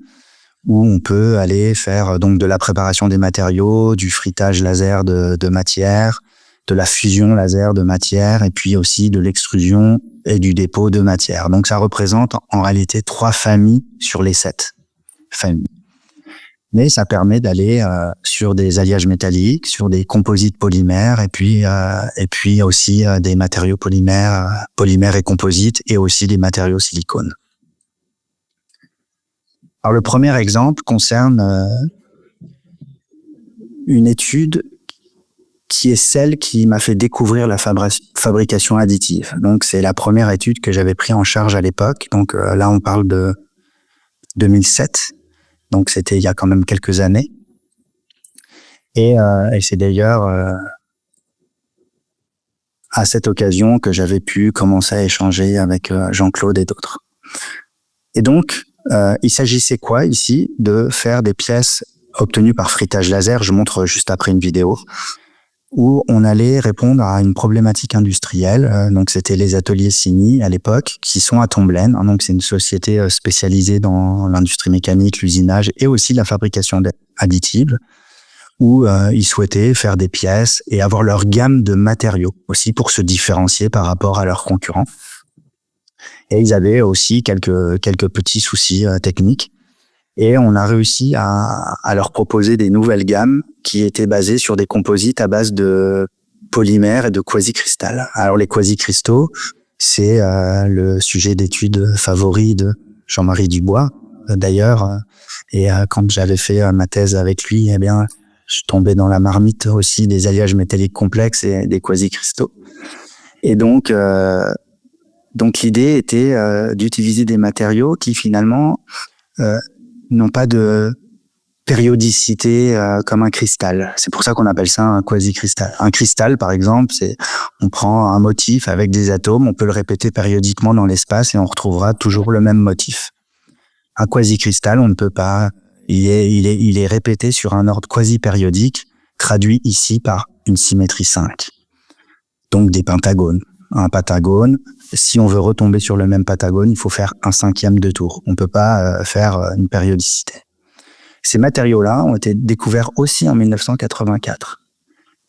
où on peut aller faire donc de la préparation des matériaux, du frittage laser de matière, de la fusion laser de matière, et puis aussi de l'extrusion et du dépôt de matière. Donc, ça représente en réalité 3 familles sur les 7 familles. Mais ça permet d'aller sur des alliages métalliques, sur des composites polymères, et puis aussi des matériaux polymères et composites, et aussi des matériaux silicone. Alors le premier exemple concerne une étude qui est celle qui m'a fait découvrir la fabrication additive. Donc c'est la première étude que j'avais pris en charge à l'époque. Donc là on parle de 2007. Donc c'était il y a quand même quelques années. Et c'est d'ailleurs à cette occasion que j'avais pu commencer à échanger avec Jean-Claude et d'autres. Et donc, il s'agissait quoi ici? De faire des pièces obtenues par frittage laser, je montre juste après une vidéo, où on allait répondre à une problématique industrielle. Donc c'était les ateliers Cini à l'époque, qui sont à Tomblaine. Donc c'est une société spécialisée dans l'industrie mécanique, l'usinage et aussi la fabrication additive, où ils souhaitaient faire des pièces et avoir leur gamme de matériaux aussi pour se différencier par rapport à leurs concurrents. Et ils avaient aussi quelques petits soucis techniques. Et on a réussi à leur proposer des nouvelles gammes qui étaient basées sur des composites à base de polymères et de quasi-cristal. Alors les quasi-cristaux, c'est le sujet d'étude favori de Jean-Marie Dubois, d'ailleurs. Et quand j'avais fait ma thèse avec lui, eh bien, je tombais dans la marmite aussi des alliages métalliques complexes et des quasi-cristaux. Et donc l'idée était d'utiliser des matériaux qui finalement n'ont pas de périodicité comme un cristal. C'est pour ça qu'on appelle ça un quasi-cristal. Un cristal, par exemple, on prend un motif avec des atomes, on peut le répéter périodiquement dans l'espace et on retrouvera toujours le même motif. Un quasi-cristal, on ne peut pas. Il est répété sur un ordre quasi-périodique, traduit ici par une symétrie 5. Donc des pentagones. Un pentagone, si on veut retomber sur le même pentagone, il faut faire un 5e de tour. On peut pas faire une périodicité. Ces matériaux-là ont été découverts aussi en 1984.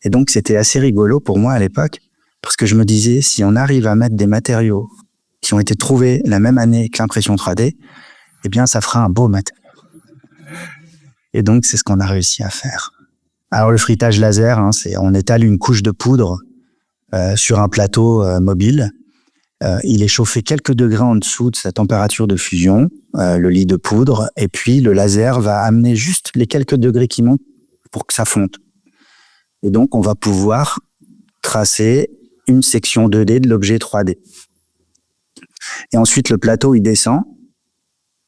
Et donc c'était assez rigolo pour moi à l'époque, parce que je me disais, si on arrive à mettre des matériaux qui ont été trouvés la même année que l'impression 3D, eh bien ça fera un beau matériau. Et donc c'est ce qu'on a réussi à faire. Alors le frittage laser, c'est on étale une couche de poudre sur un plateau mobile. Il est chauffé quelques degrés en dessous de sa température de fusion, le lit de poudre, et puis le laser va amener juste les quelques degrés qui manquent pour que ça fonde. Et donc on va pouvoir tracer une section 2D de l'objet 3D. Et ensuite le plateau il descend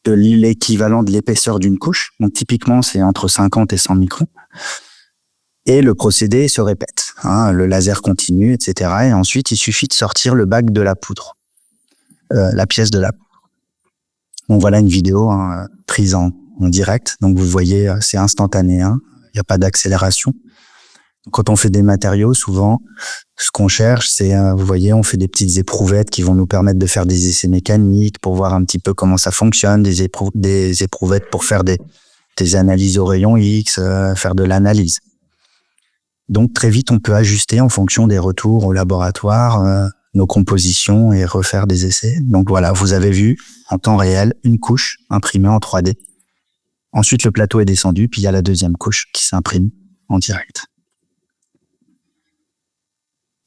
de l'équivalent de l'épaisseur d'une couche, donc typiquement c'est entre 50 et 100 microns. Et le procédé se répète. Le laser continue, etc. Et ensuite, il suffit de sortir le bac de la poudre, la pièce de la poudre. Bon, voilà une vidéo prise en direct. Donc, vous voyez, c'est instantané. Il n'y a pas d'accélération. Quand on fait des matériaux, souvent, ce qu'on cherche, c'est, vous voyez, on fait des petites éprouvettes qui vont nous permettre de faire des essais mécaniques pour voir un petit peu comment ça fonctionne, des éprouvettes pour faire des analyses au rayon X, faire de l'analyse. Donc très vite, on peut ajuster en fonction des retours au laboratoire nos compositions et refaire des essais. Donc voilà, vous avez vu en temps réel une couche imprimée en 3D. Ensuite, le plateau est descendu, puis il y a la deuxième couche qui s'imprime en direct.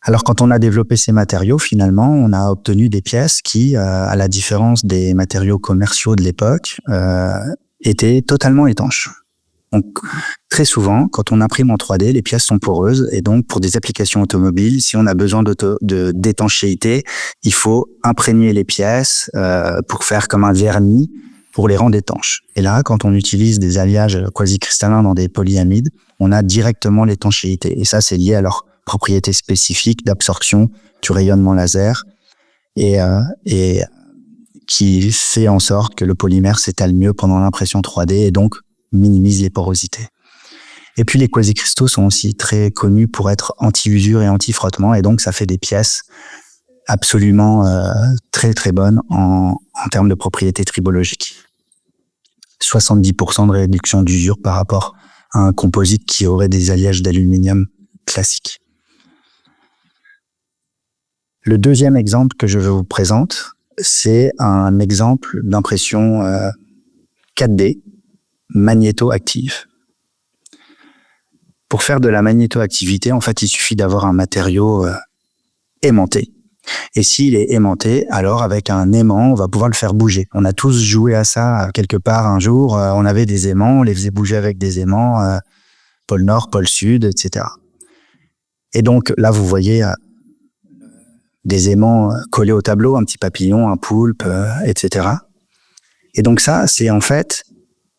Alors quand on a développé ces matériaux, finalement, on a obtenu des pièces qui, à la différence des matériaux commerciaux de l'époque, étaient totalement étanches. Donc, très souvent, quand on imprime en 3D, les pièces sont poreuses et donc pour des applications automobiles, si on a besoin d'étanchéité, il faut imprégner les pièces pour faire comme un vernis pour les rendre étanches. Et là, quand on utilise des alliages quasi-cristallins dans des polyamides, on a directement l'étanchéité. Et ça, c'est lié à leurs propriétés spécifiques d'absorption du rayonnement laser et qui fait en sorte que le polymère s'étale mieux pendant l'impression 3D et donc minimise les porosités. Et puis les quasi-cristaux sont aussi très connus pour être anti-usure et anti-frottement, et donc ça fait des pièces absolument très très bonnes en termes de propriétés tribologiques. 70% de réduction d'usure par rapport à un composite qui aurait des alliages d'aluminium classiques. Le deuxième exemple que je vous présente, c'est un exemple d'impression 4D magnétoactive. Pour faire de la magnétoactivité, en fait, il suffit d'avoir un matériau aimanté. Et s'il est aimanté, alors avec un aimant, on va pouvoir le faire bouger. On a tous joué à ça quelque part un jour. On avait des aimants, on les faisait bouger avec des aimants, pôle Nord, pôle Sud, etc. Et donc là, vous voyez des aimants collés au tableau, un petit papillon, un poulpe, etc. Et donc ça, c'est en fait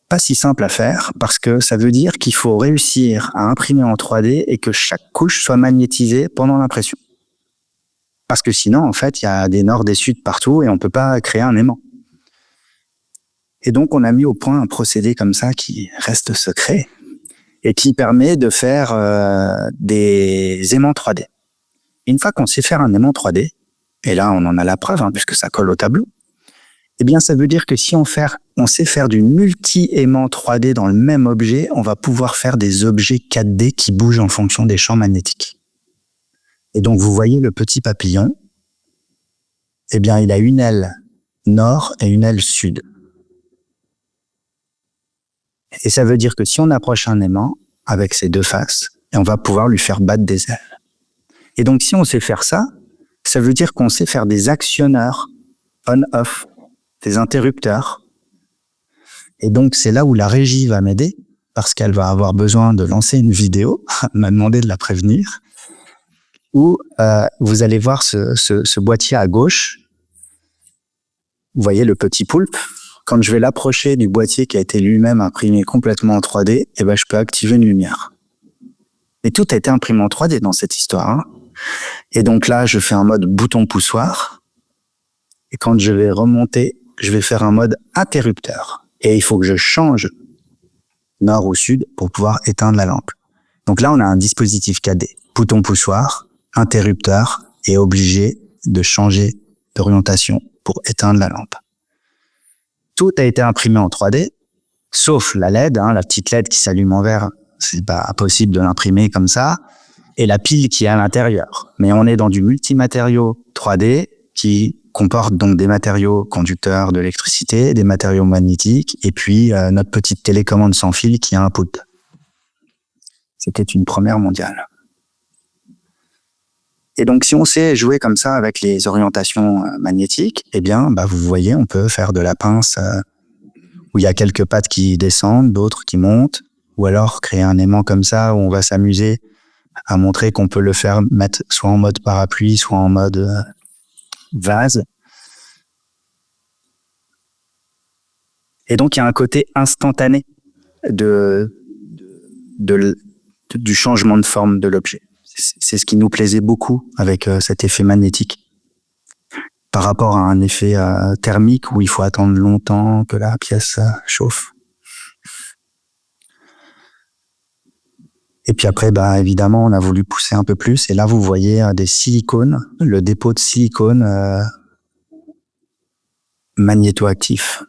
pas si simple à faire parce que ça veut dire qu'il faut réussir à imprimer en 3D et que chaque couche soit magnétisée pendant l'impression. Parce que sinon, en fait, il y a des nord, des sud partout et on peut pas créer un aimant. Et donc, on a mis au point un procédé comme ça qui reste secret et qui permet de faire des aimants 3D. Une fois qu'on sait faire un aimant 3D, et là, on en a la preuve, puisque ça colle au tableau, eh bien, ça veut dire que si on sait faire du multi-aimant 3D dans le même objet, on va pouvoir faire des objets 4D qui bougent en fonction des champs magnétiques. Et donc, vous voyez le petit papillon, eh bien, il a une aile nord et une aile sud. Et ça veut dire que si on approche un aimant avec ses deux faces, on va pouvoir lui faire battre des ailes. Et donc, si on sait faire ça, ça veut dire qu'on sait faire des actionneurs on-off, des interrupteurs. Et donc, c'est là où la régie va m'aider, parce qu'elle va avoir besoin de lancer une vidéo, elle m'a demandé de la prévenir, où vous allez voir ce boîtier à gauche. Vous voyez le petit poulpe. Quand je vais l'approcher du boîtier qui a été lui-même imprimé complètement en 3D, eh ben, je peux activer une lumière. Et tout a été imprimé en 3D dans cette histoire. Et donc là, je fais un mode bouton poussoir. Et quand je vais remonter, je vais faire un mode interrupteur. Et il faut que je change nord ou sud pour pouvoir éteindre la lampe. Donc là, on a un dispositif 4D. Bouton poussoir, interrupteur est obligé de changer d'orientation pour éteindre la lampe. Tout a été imprimé en 3D, sauf la LED, la petite LED qui s'allume en vert. C'est pas possible de l'imprimer comme ça. Et la pile qui est à l'intérieur. Mais on est dans du multimatériau 3D qui comporte donc des matériaux conducteurs de l'électricité, des matériaux magnétiques, et puis notre petite télécommande sans fil qui a un input. C'était une première mondiale. Et donc, si on sait jouer comme ça avec les orientations magnétiques, eh bien, vous voyez, on peut faire de la pince où il y a quelques pattes qui descendent, d'autres qui montent, ou alors créer un aimant comme ça où on va s'amuser à montrer qu'on peut le faire mettre soit en mode parapluie, soit en mode vase. Et donc, il y a un côté instantané du changement de forme de l'objet. C'est ce qui nous plaisait beaucoup avec cet effet magnétique. Par rapport à un effet thermique où il faut attendre longtemps que la pièce chauffe. Et puis après, évidemment, on a voulu pousser un peu plus. Et là, vous voyez des silicones, le dépôt de silicone magnétoactif.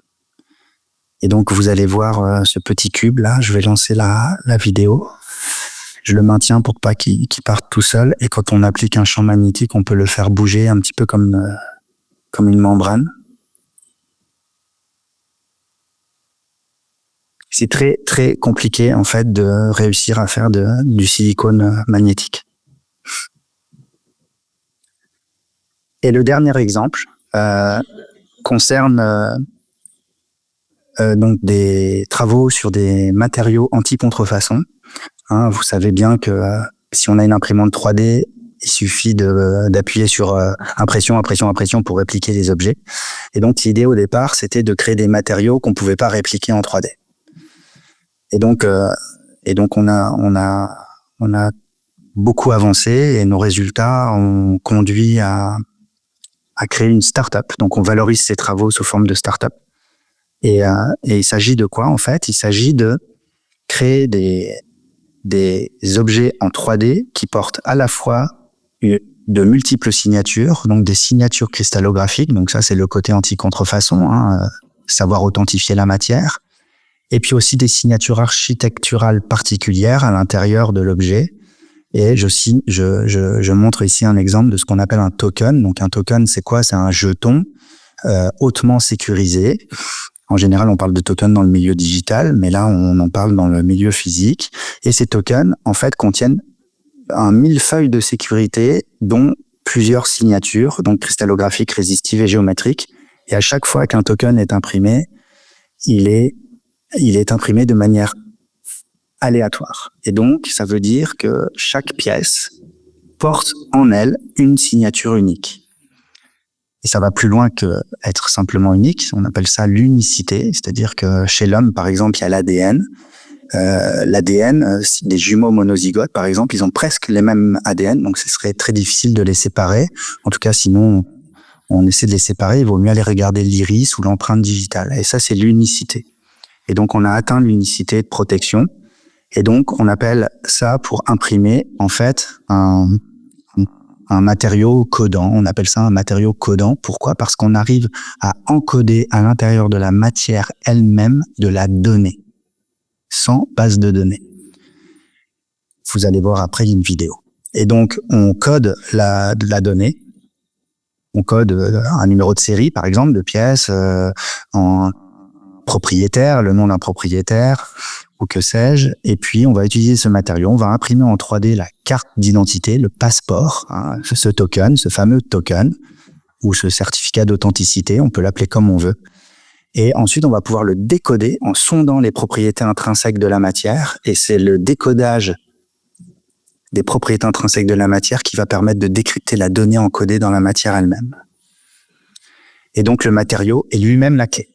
Et donc, vous allez voir ce petit cube là. Je vais lancer la vidéo. Je le maintiens pour pas qu'il parte tout seul. Et quand on applique un champ magnétique, on peut le faire bouger un petit peu comme une membrane. C'est très, très compliqué, en fait, de réussir à faire du silicone magnétique. Et le dernier exemple concerne donc des travaux sur des matériaux anti-contrefaçon. Vous savez bien que si on a une imprimante 3D, il suffit d'appuyer sur impression pour répliquer les objets. Et donc, l'idée au départ, c'était de créer des matériaux qu'on pouvait pas répliquer en 3D. Et donc on a beaucoup avancé et nos résultats ont conduit à créer une start-up. Donc, on valorise ces travaux sous forme de start-up. Et il s'agit de quoi, en fait? Il s'agit de créer des objets en 3D qui portent à la fois de multiples signatures, donc des signatures cristallographiques. Donc ça, c'est le côté anti-contrefaçon, savoir authentifier la matière. Et puis aussi des signatures architecturales particulières à l'intérieur de l'objet. Et je montre ici un exemple de ce qu'on appelle un token. Donc un token, c'est quoi? C'est un jeton hautement sécurisé. En général, on parle de tokens dans le milieu digital, mais là, on en parle dans le milieu physique. Et ces tokens, en fait, contiennent un millefeuille de sécurité, dont plusieurs signatures, donc cristallographiques, résistives et géométriques. Et à chaque fois qu'un token est imprimé, il est imprimé de manière aléatoire. Et donc, ça veut dire que chaque pièce porte en elle une signature unique. Et ça va plus loin que être simplement unique. On appelle ça l'unicité. C'est-à-dire que chez l'homme, par exemple, il y a l'ADN. L'ADN, les jumeaux monozygotes, par exemple, ils ont presque les mêmes ADN. Donc, ce serait très difficile de les séparer. En tout cas, sinon, on essaie de les séparer. Il vaut mieux aller regarder l'iris ou l'empreinte digitale. Et ça, c'est l'unicité. Et donc, on a atteint l'unicité de protection. Et donc, on appelle ça pour imprimer, en fait, un matériau codant. On appelle ça un matériau codant. Pourquoi? Parce qu'on arrive à encoder à l'intérieur de la matière elle-même de la donnée, sans base de données. Vous allez voir après une vidéo. Et donc, on code la donnée. On code un numéro de série, par exemple, de pièce, en propriétaire, le nom d'un propriétaire, ou que sais-je. Et puis, on va utiliser ce matériau. On va imprimer en 3D la carte d'identité, le passeport, ce token, ce fameux token, ou ce certificat d'authenticité, on peut l'appeler comme on veut. Et ensuite, on va pouvoir le décoder en sondant les propriétés intrinsèques de la matière. Et c'est le décodage des propriétés intrinsèques de la matière qui va permettre de décrypter la donnée encodée dans la matière elle-même. Et donc, le matériau est lui-même la clé.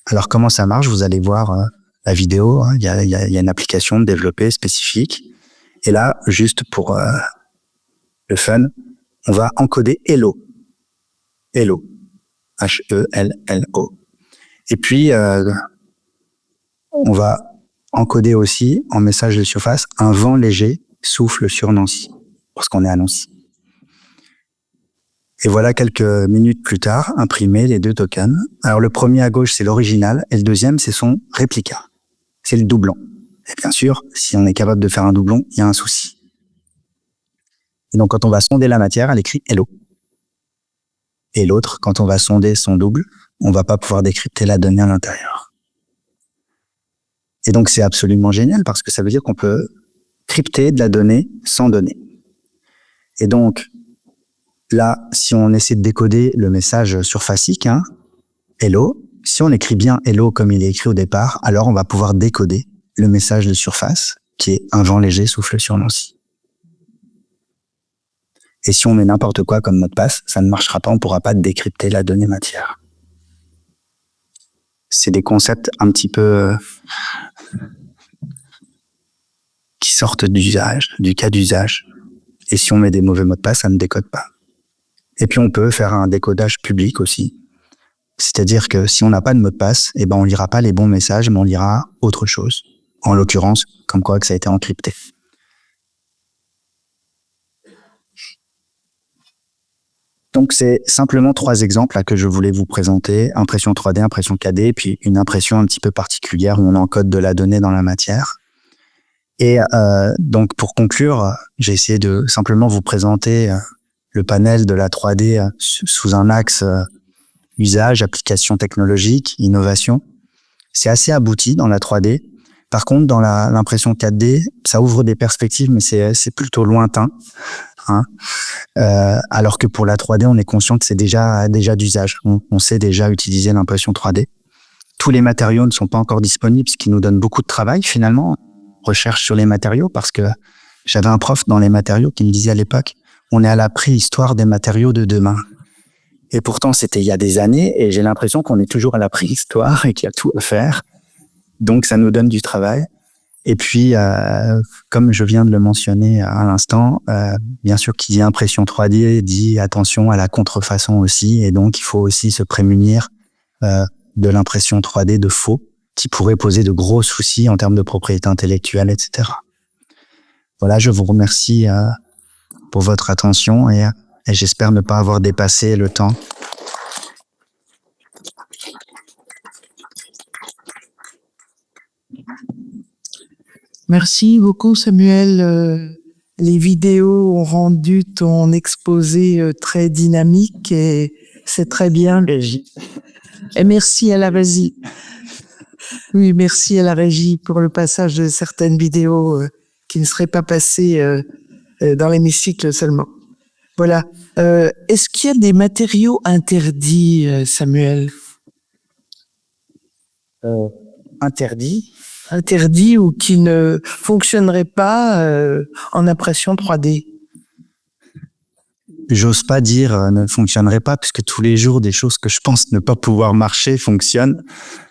Alors, comment ça marche? Vous allez voir la vidéo. Il y a une application développée spécifique. Et là, juste pour le fun, on va encoder Hello. Hello. H-E-L-L-O. Et puis, on va encoder aussi, en message de surface, un vent léger souffle sur Nancy. parce qu'on est à Nancy. Et voilà quelques minutes plus tard, imprimés les deux tokens. Alors le premier à gauche, c'est l'original, et le deuxième, c'est son réplica. C'est le doublon. Et bien sûr, si on est capable de faire un doublon, il y a un souci. Et donc quand on va sonder la matière, elle écrit Hello. Et l'autre, quand on va sonder son double, on va pas pouvoir décrypter la donnée à l'intérieur. Et donc c'est absolument génial parce que ça veut dire qu'on peut crypter de la donnée sans donnée. Et donc là, si on essaie de décoder le message surfacique, Hello, si on écrit bien Hello comme il est écrit au départ, alors on va pouvoir décoder le message de surface qui est un vent léger souffle sur Nancy. Et si on met n'importe quoi comme mot de passe, ça ne marchera pas, on ne pourra pas décrypter la donnée matière. C'est des concepts un petit peu qui sortent d'usage, du cas d'usage. Et si on met des mauvais mots de passe, ça ne décode pas. Et puis on peut faire un décodage public aussi. C'est-à-dire que si on n'a pas de mot de passe, on lira pas les bons messages, mais on lira autre chose. En l'occurrence, comme quoi que ça a été encrypté. Donc, c'est simplement 3 exemples là, que je voulais vous présenter. Impression 3D, impression 4D, puis une impression un petit peu particulière où on encode de la donnée dans la matière. Et donc, pour conclure, j'ai essayé de simplement vous présenter le panel de la 3D sous un axe usage, application technologique, innovation. C'est assez abouti dans la 3D. Par contre, dans l'impression 4D, ça ouvre des perspectives, mais c'est plutôt lointain. Alors que pour la 3D, on est conscient que c'est déjà d'usage. On sait déjà utiliser l'impression 3D. Tous les matériaux ne sont pas encore disponibles, ce qui nous donne beaucoup de travail finalement. Recherche sur les matériaux, parce que j'avais un prof dans les matériaux qui me disait à l'époque, on est à la préhistoire des matériaux de demain. Et pourtant, c'était il y a des années, et j'ai l'impression qu'on est toujours à la préhistoire et qu'il y a tout à faire. Donc, ça nous donne du travail. Et puis, comme je viens de le mentionner à l'instant, bien sûr, qui dit impression 3D dit attention à la contrefaçon aussi. Et donc, il faut aussi se prémunir de l'impression 3D de faux, qui pourrait poser de gros soucis en termes de propriété intellectuelle, etc. Voilà, je vous remercie pour votre attention et j'espère ne pas avoir dépassé le temps. Merci beaucoup, Samuel. Les vidéos ont rendu ton exposé très dynamique et c'est très bien. Et merci à la régie. Oui, merci à la régie pour le passage de certaines vidéos qui ne seraient pas passées dans l'hémicycle seulement. Voilà. Est-ce qu'il y a des matériaux interdits, Samuel? Interdits ou qui ne fonctionneraient pas en impression 3D? J'ose pas dire ne fonctionnerait pas, puisque tous les jours, des choses que je pense ne pas pouvoir marcher fonctionnent.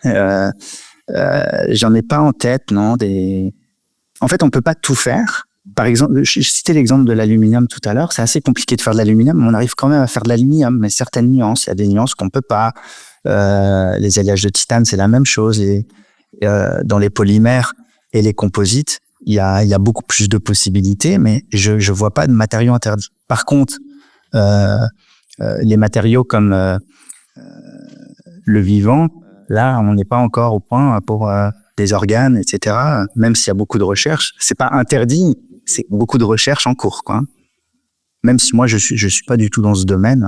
J'en ai pas en tête, non. En fait, on peut pas tout faire. Par exemple, je citais l'exemple de l'aluminium tout à l'heure. C'est assez compliqué de faire de l'aluminium, mais on arrive quand même à faire de l'aluminium. Mais certaines nuances, il y a des nuances qu'on peut pas. Les alliages de titane, c'est la même chose. Dans les polymères et les composites, il y a beaucoup plus de possibilités, mais je vois pas de matériaux interdits. Par contre, les matériaux comme le vivant, là, on n'est pas encore au point pour des organes, etc. Même s'il y a beaucoup de recherches, c'est pas interdit, c'est beaucoup de recherches en cours, quoi. Même si moi je suis pas du tout dans ce domaine,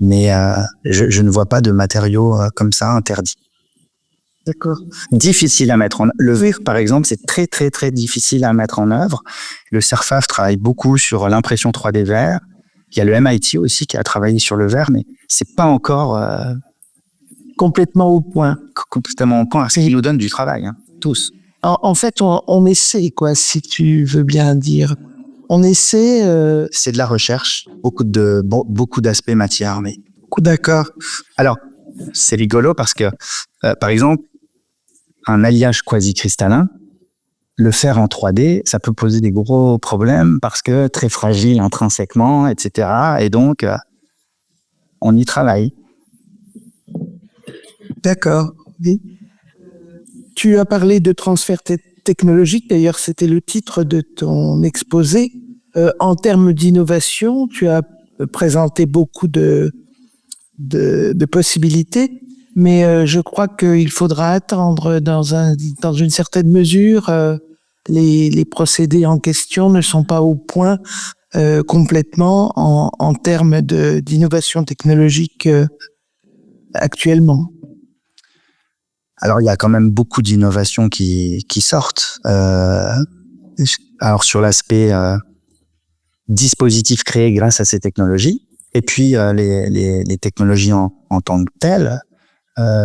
mais je ne vois pas de matériaux comme ça interdits. D'accord. Difficile à mettre en œuvre. Le verre, par exemple, c'est très, très, très difficile à mettre en œuvre. Le CERFAF travaille beaucoup sur l'impression 3D verre. Il y a le MIT aussi qui a travaillé sur le verre, mais c'est pas encore Complètement au point. Complètement au point. Ce qui nous donne du travail, tous. En fait, on essaie, quoi, si tu veux bien dire. On essaie. C'est de la recherche, beaucoup d'aspects matière, mais. D'accord. Alors, c'est rigolo parce que, par exemple, un alliage quasi-cristallin, le faire en 3D, ça peut poser des gros problèmes parce que très fragile intrinsèquement, etc. Et donc, on y travaille. D'accord. Oui. Tu as parlé de transfert technologique. D'ailleurs, c'était le titre de ton exposé. En termes d'innovation, tu as présenté beaucoup de possibilités, mais je crois qu'il faudra attendre dans une certaine mesure. Les procédés en question ne sont pas au point complètement en termes d'innovation technologique actuellement. Alors, il y a quand même beaucoup d'innovations qui sortent. Alors, sur l'aspect dispositifs créés grâce à ces technologies, et puis les technologies en tant que telles,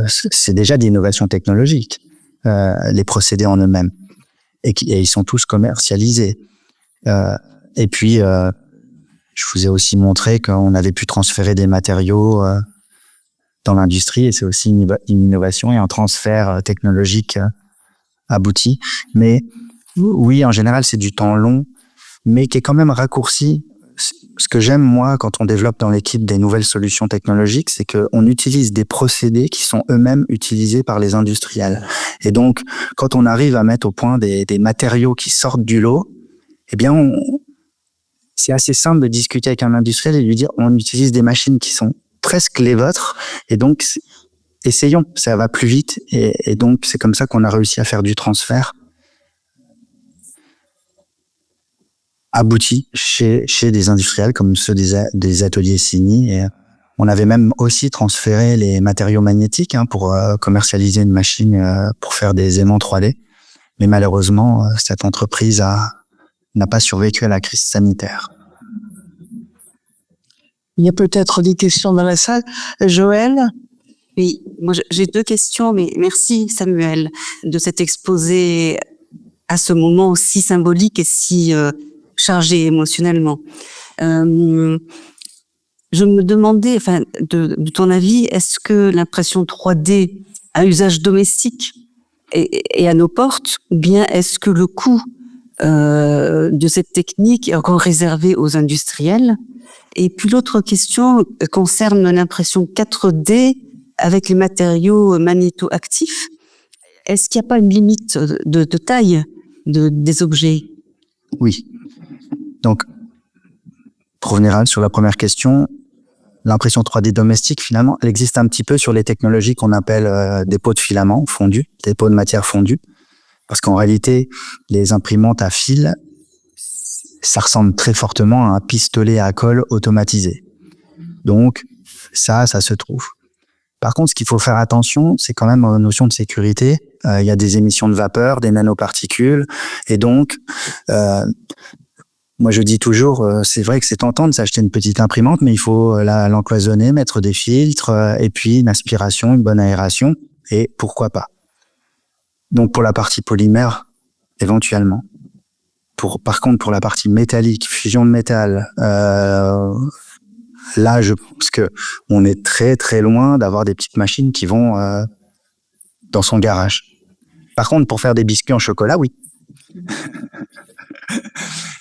c'est déjà des innovations technologiques, les procédés en eux-mêmes, et ils sont tous commercialisés. Et puis, je vous ai aussi montré qu'on avait pu transférer des matériaux dans l'industrie, et c'est aussi une innovation et un transfert technologique abouti. Mais oui, en général, c'est du temps long, mais qui est quand même raccourci. Ce que j'aime, moi, quand on développe dans l'équipe des nouvelles solutions technologiques, c'est qu'on utilise des procédés qui sont eux-mêmes utilisés par les industriels. Et donc, quand on arrive à mettre au point des matériaux qui sortent du lot, eh bien, c'est assez simple de discuter avec un industriel et lui dire, on utilise des machines qui sont presque les vôtres, et donc, essayons, ça va plus vite, et donc, c'est comme ça qu'on a réussi à faire du transfert abouti chez des industriels comme ceux des ateliers Cini. Et on avait même aussi transféré les matériaux magnétiques pour commercialiser une machine pour faire des aimants 3D. Mais malheureusement, cette entreprise n'a pas survécu à la crise sanitaire. Il y a peut-être des questions dans la salle. Joël? Oui, moi j'ai 2 questions, mais merci Samuel de cet exposé à ce moment si symbolique et si chargé émotionnellement. Je me demandais, enfin, de ton avis, est-ce que l'impression 3D a usage domestique et à nos portes, ou bien est-ce que le coût de cette technique est encore réservé aux industriels? Et puis l'autre question concerne l'impression 4D avec les matériaux magnétoactifs. Est-ce qu'il n'y a pas une limite de taille des objets? Oui. Donc, pour revenir sur la première question, l'impression 3D domestique, finalement, elle existe un petit peu sur les technologies qu'on appelle des pots de filaments fondus, des pots de matière fondue. Parce qu'en réalité, les imprimantes à fil, ça ressemble très fortement à un pistolet à colle automatisé. Donc, ça se trouve. Par contre, ce qu'il faut faire attention, c'est quand même aux notions de sécurité. Il y a des émissions de vapeur, des nanoparticules, et donc, moi je dis toujours, c'est vrai que c'est tentant de s'acheter une petite imprimante, mais il faut l'encloisonner, mettre des filtres, et puis une aspiration, une bonne aération, et pourquoi pas. Donc pour la partie polymère, éventuellement. Par contre, pour la partie métallique, fusion de métal, là, je pense que on est très très loin d'avoir des petites machines qui vont dans son garage. Par contre, pour faire des biscuits en chocolat, oui.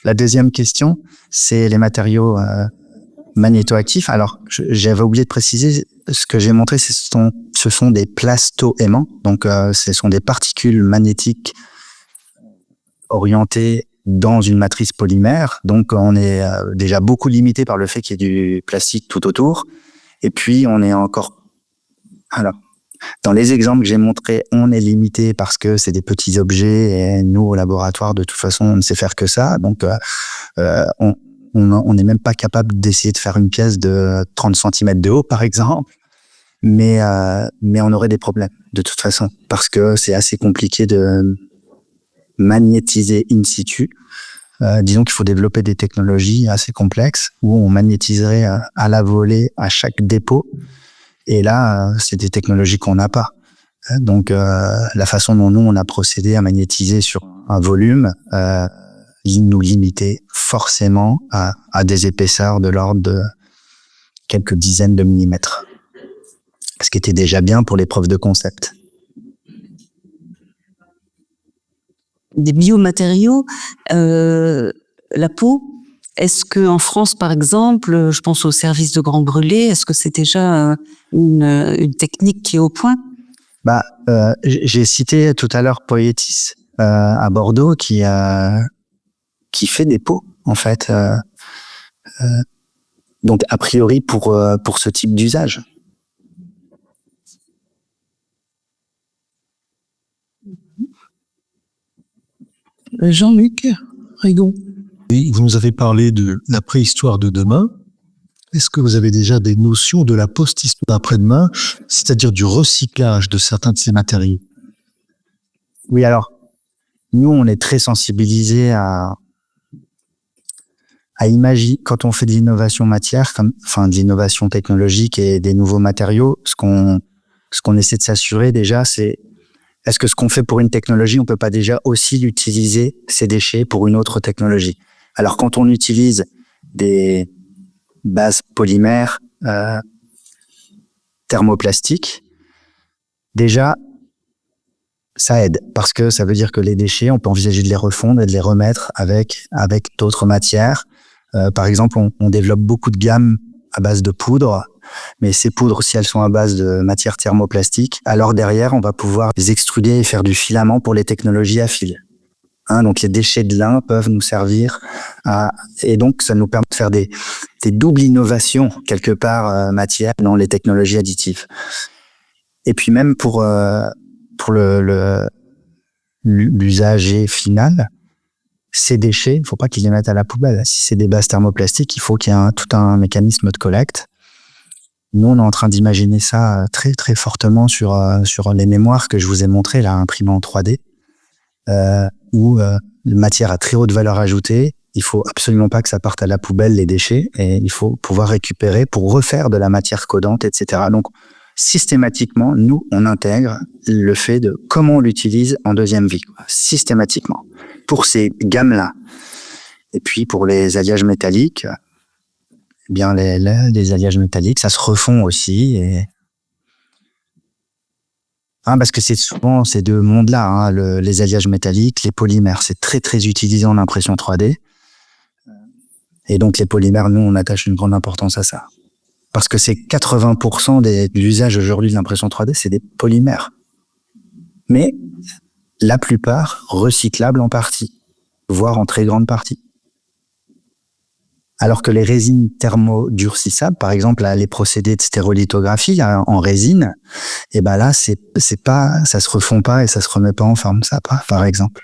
La deuxième question, c'est les matériaux magnétoactifs. Alors, j'avais oublié de préciser, ce que j'ai montré, ce sont des plasto-aimants. Donc, ce sont des particules magnétiques orientées dans une matrice polymère. Donc, on est déjà beaucoup limité par le fait qu'il y ait du plastique tout autour. Et puis, on est encore... Alors, dans les exemples que j'ai montrés, on est limité parce que c'est des petits objets et nous, au laboratoire, de toute façon, on ne sait faire que ça. Donc, on n'est même pas capable d'essayer de faire une pièce de 30 cm de haut, par exemple. Mais on aurait des problèmes, de toute façon, parce que c'est assez compliqué de magnétiser in situ. Disons qu'il faut développer des technologies assez complexes où on magnétiserait à la volée à chaque dépôt. Et là, c'est des technologies qu'on n'a pas. Donc, la façon dont nous, on a procédé à magnétiser sur un volume, nous limitait forcément à des épaisseurs de l'ordre de quelques dizaines de millimètres. Ce qui était déjà bien pour les preuves de concept. Des biomatériaux, la peau, est-ce que en France, par exemple, je pense au service de Grand Brûlé, est-ce que c'est déjà une technique qui est au point? J'ai cité tout à l'heure Poetis à Bordeaux qui fait des peaux en fait. Donc, a priori, pour ce type d'usage. Jean-Luc Rigon. Et vous nous avez parlé de la préhistoire de demain. Est-ce que vous avez déjà des notions de la post-histoire d'après-demain, c'est-à-dire du recyclage de certains de ces matériaux? Oui, alors, nous, on est très sensibilisés à imaginer, quand on fait de l'innovation matière, de l'innovation technologique et des nouveaux matériaux, ce qu'on essaie de s'assurer déjà, c'est est-ce que ce qu'on fait pour une technologie, on peut pas déjà aussi l'utiliser, ces déchets, pour une autre technologie? Alors, quand on utilise des bases polymères, thermoplastiques, déjà, ça aide, parce que ça veut dire que les déchets, on peut envisager de les refondre et de les remettre avec d'autres matières. Par exemple, on développe beaucoup de gammes à base de poudre, mais ces poudres, si elles sont à base de matière thermoplastique, alors derrière, on va pouvoir les extruder et faire du filament pour les technologies à fil. Donc les déchets de lin peuvent nous servir et donc ça nous permet de faire des doubles innovations quelque part matière dans les technologies additives. Et puis même pour l'usager final, ces déchets, il ne faut pas qu'ils les mettent à la poubelle. Si c'est des bases thermoplastiques, il faut qu'il y ait tout un mécanisme de collecte. Nous, on est en train d'imaginer ça très très fortement sur les mémoires que je vous ai montrées, là, imprimées en 3D, où matière à très haute valeur ajoutée. Il faut absolument pas que ça parte à la poubelle, les déchets, et il faut pouvoir récupérer pour refaire de la matière codante, etc. Donc, systématiquement, nous, on intègre le fait de comment on l'utilise en deuxième vie, systématiquement, pour ces gammes-là. Et puis, pour les alliages métalliques, eh bien, les alliages métalliques, ça se refond aussi. Parce que c'est souvent ces deux mondes-là, les alliages métalliques, les polymères, c'est très, très utilisé en impression 3D. Et donc, les polymères, nous, on attache une grande importance à ça. Parce que c'est 80% de l'usage aujourd'hui de l'impression 3D, c'est des polymères. Mais la plupart recyclables en partie, voire en très grande partie. Alors que les résines thermodurcissables, par exemple, les procédés de stérolithographie en résine, et ben là, c'est pas, ça se refond pas et ça se remet pas en forme, ça, par exemple.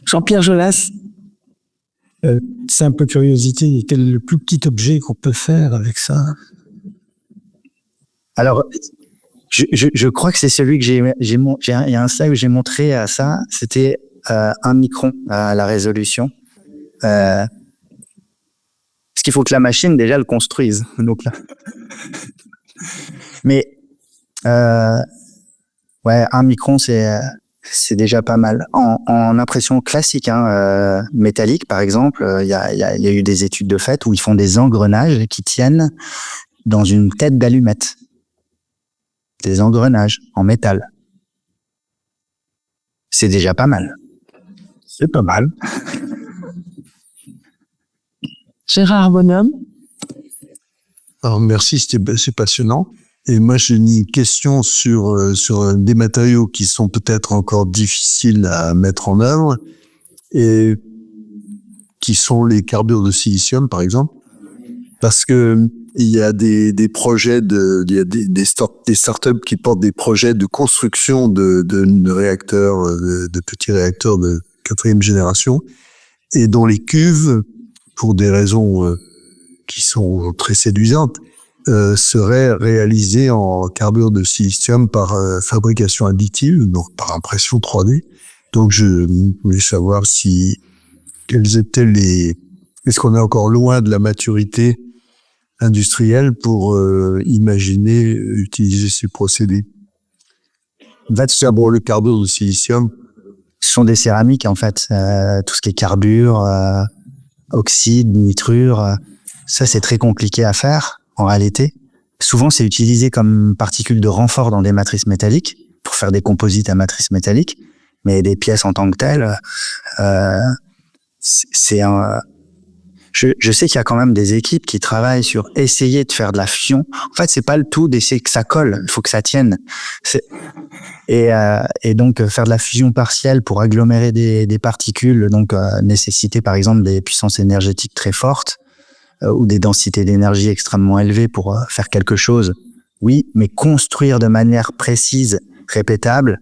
Jean-Pierre Jolas. C'est un peu curiosité. Quel est le plus petit objet qu'on peut faire avec ça? Alors, je crois que c'est celui que il y a un slide où j'ai montré à ça. C'était 1 micron à la résolution. Parce qu'il faut que la machine déjà le construise. Donc là. Mais 1 micron, c'est déjà pas mal. En impression classique, métallique, par exemple, il y a eu des études de fait où ils font des engrenages qui tiennent dans une tête d'allumette. Des engrenages en métal. C'est déjà pas mal. C'est pas mal. Gérard Bonhomme. Alors, merci, c'est passionnant. Et moi, j'ai une question sur des matériaux qui sont peut-être encore difficiles à mettre en œuvre et qui sont les carbures de silicium, par exemple. Parce que il y a des projets il y a des startups qui portent des projets de construction de réacteurs, de petits réacteurs de 4e génération, et dont les cuves, pour des raisons qui sont très séduisantes, seraient réalisées en carbure de silicium par fabrication additive, donc par impression 3D. Donc je voulais savoir quels étaient est-ce qu'on est encore loin de la maturité industrielle pour imaginer utiliser ces procédés? Le carbure de silicium, Ce sont des céramiques, en fait. Tout ce qui est carbure, oxyde, nitrure, ça, c'est très compliqué à faire, en réalité. Souvent, c'est utilisé comme particule de renfort dans des matrices métalliques, pour faire des composites à matrice métallique. Mais des pièces en tant que telles, Je sais qu'il y a quand même des équipes qui travaillent sur essayer de faire de la fusion. En fait, c'est pas le tout d'essayer que ça colle. Il faut que ça tienne. Et donc, faire de la fusion partielle pour agglomérer des particules, donc nécessiter par exemple des puissances énergétiques très fortes ou des densités d'énergie extrêmement élevées pour faire quelque chose. Oui, mais construire de manière précise, répétable,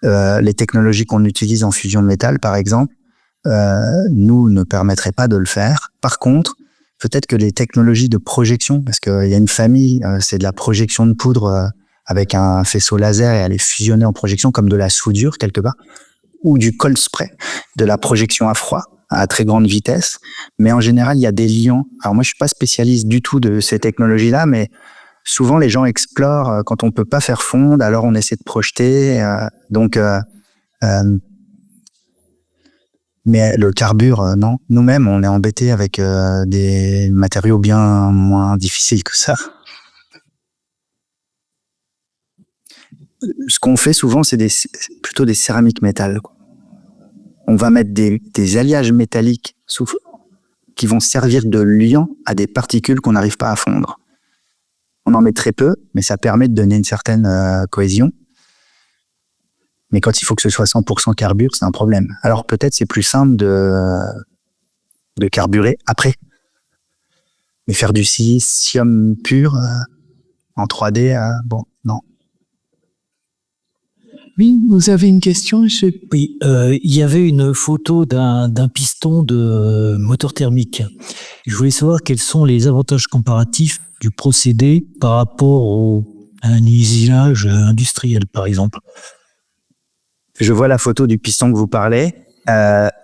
les technologies qu'on utilise en fusion de métal, par exemple, nous ne permettraient pas de le faire. Par contre, peut-être que les technologies de projection, parce qu'il y a une famille, c'est de la projection de poudre avec un faisceau laser et elle est fusionnée en projection comme de la soudure quelque part, ou du cold spray, de la projection à froid à très grande vitesse. Mais en général, il y a des liants. Alors moi, je suis pas spécialiste du tout de ces technologies-là, mais souvent les gens explorent quand on peut pas faire fondre, alors on essaie de projeter. Mais le carbure, non. Nous-mêmes, on est embêtés avec des matériaux bien moins difficiles que ça. Ce qu'on fait souvent, c'est plutôt des céramiques métal. On va mettre des alliages métalliques qui vont servir de liant à des particules qu'on n'arrive pas à fondre. On en met très peu, mais ça permet de donner une certaine cohésion. Mais quand il faut que ce soit 100% carbure, c'est un problème. Alors peut-être c'est plus simple de carburer après. Mais faire du silicium pur en 3D, bon, non. Oui, vous avez une question, monsieur? Oui, il y avait une photo d'un piston de moteur thermique. Je voulais savoir quels sont les avantages comparatifs du procédé par rapport à un usinage industriel, par exemple. Je vois la photo du piston que vous parlez.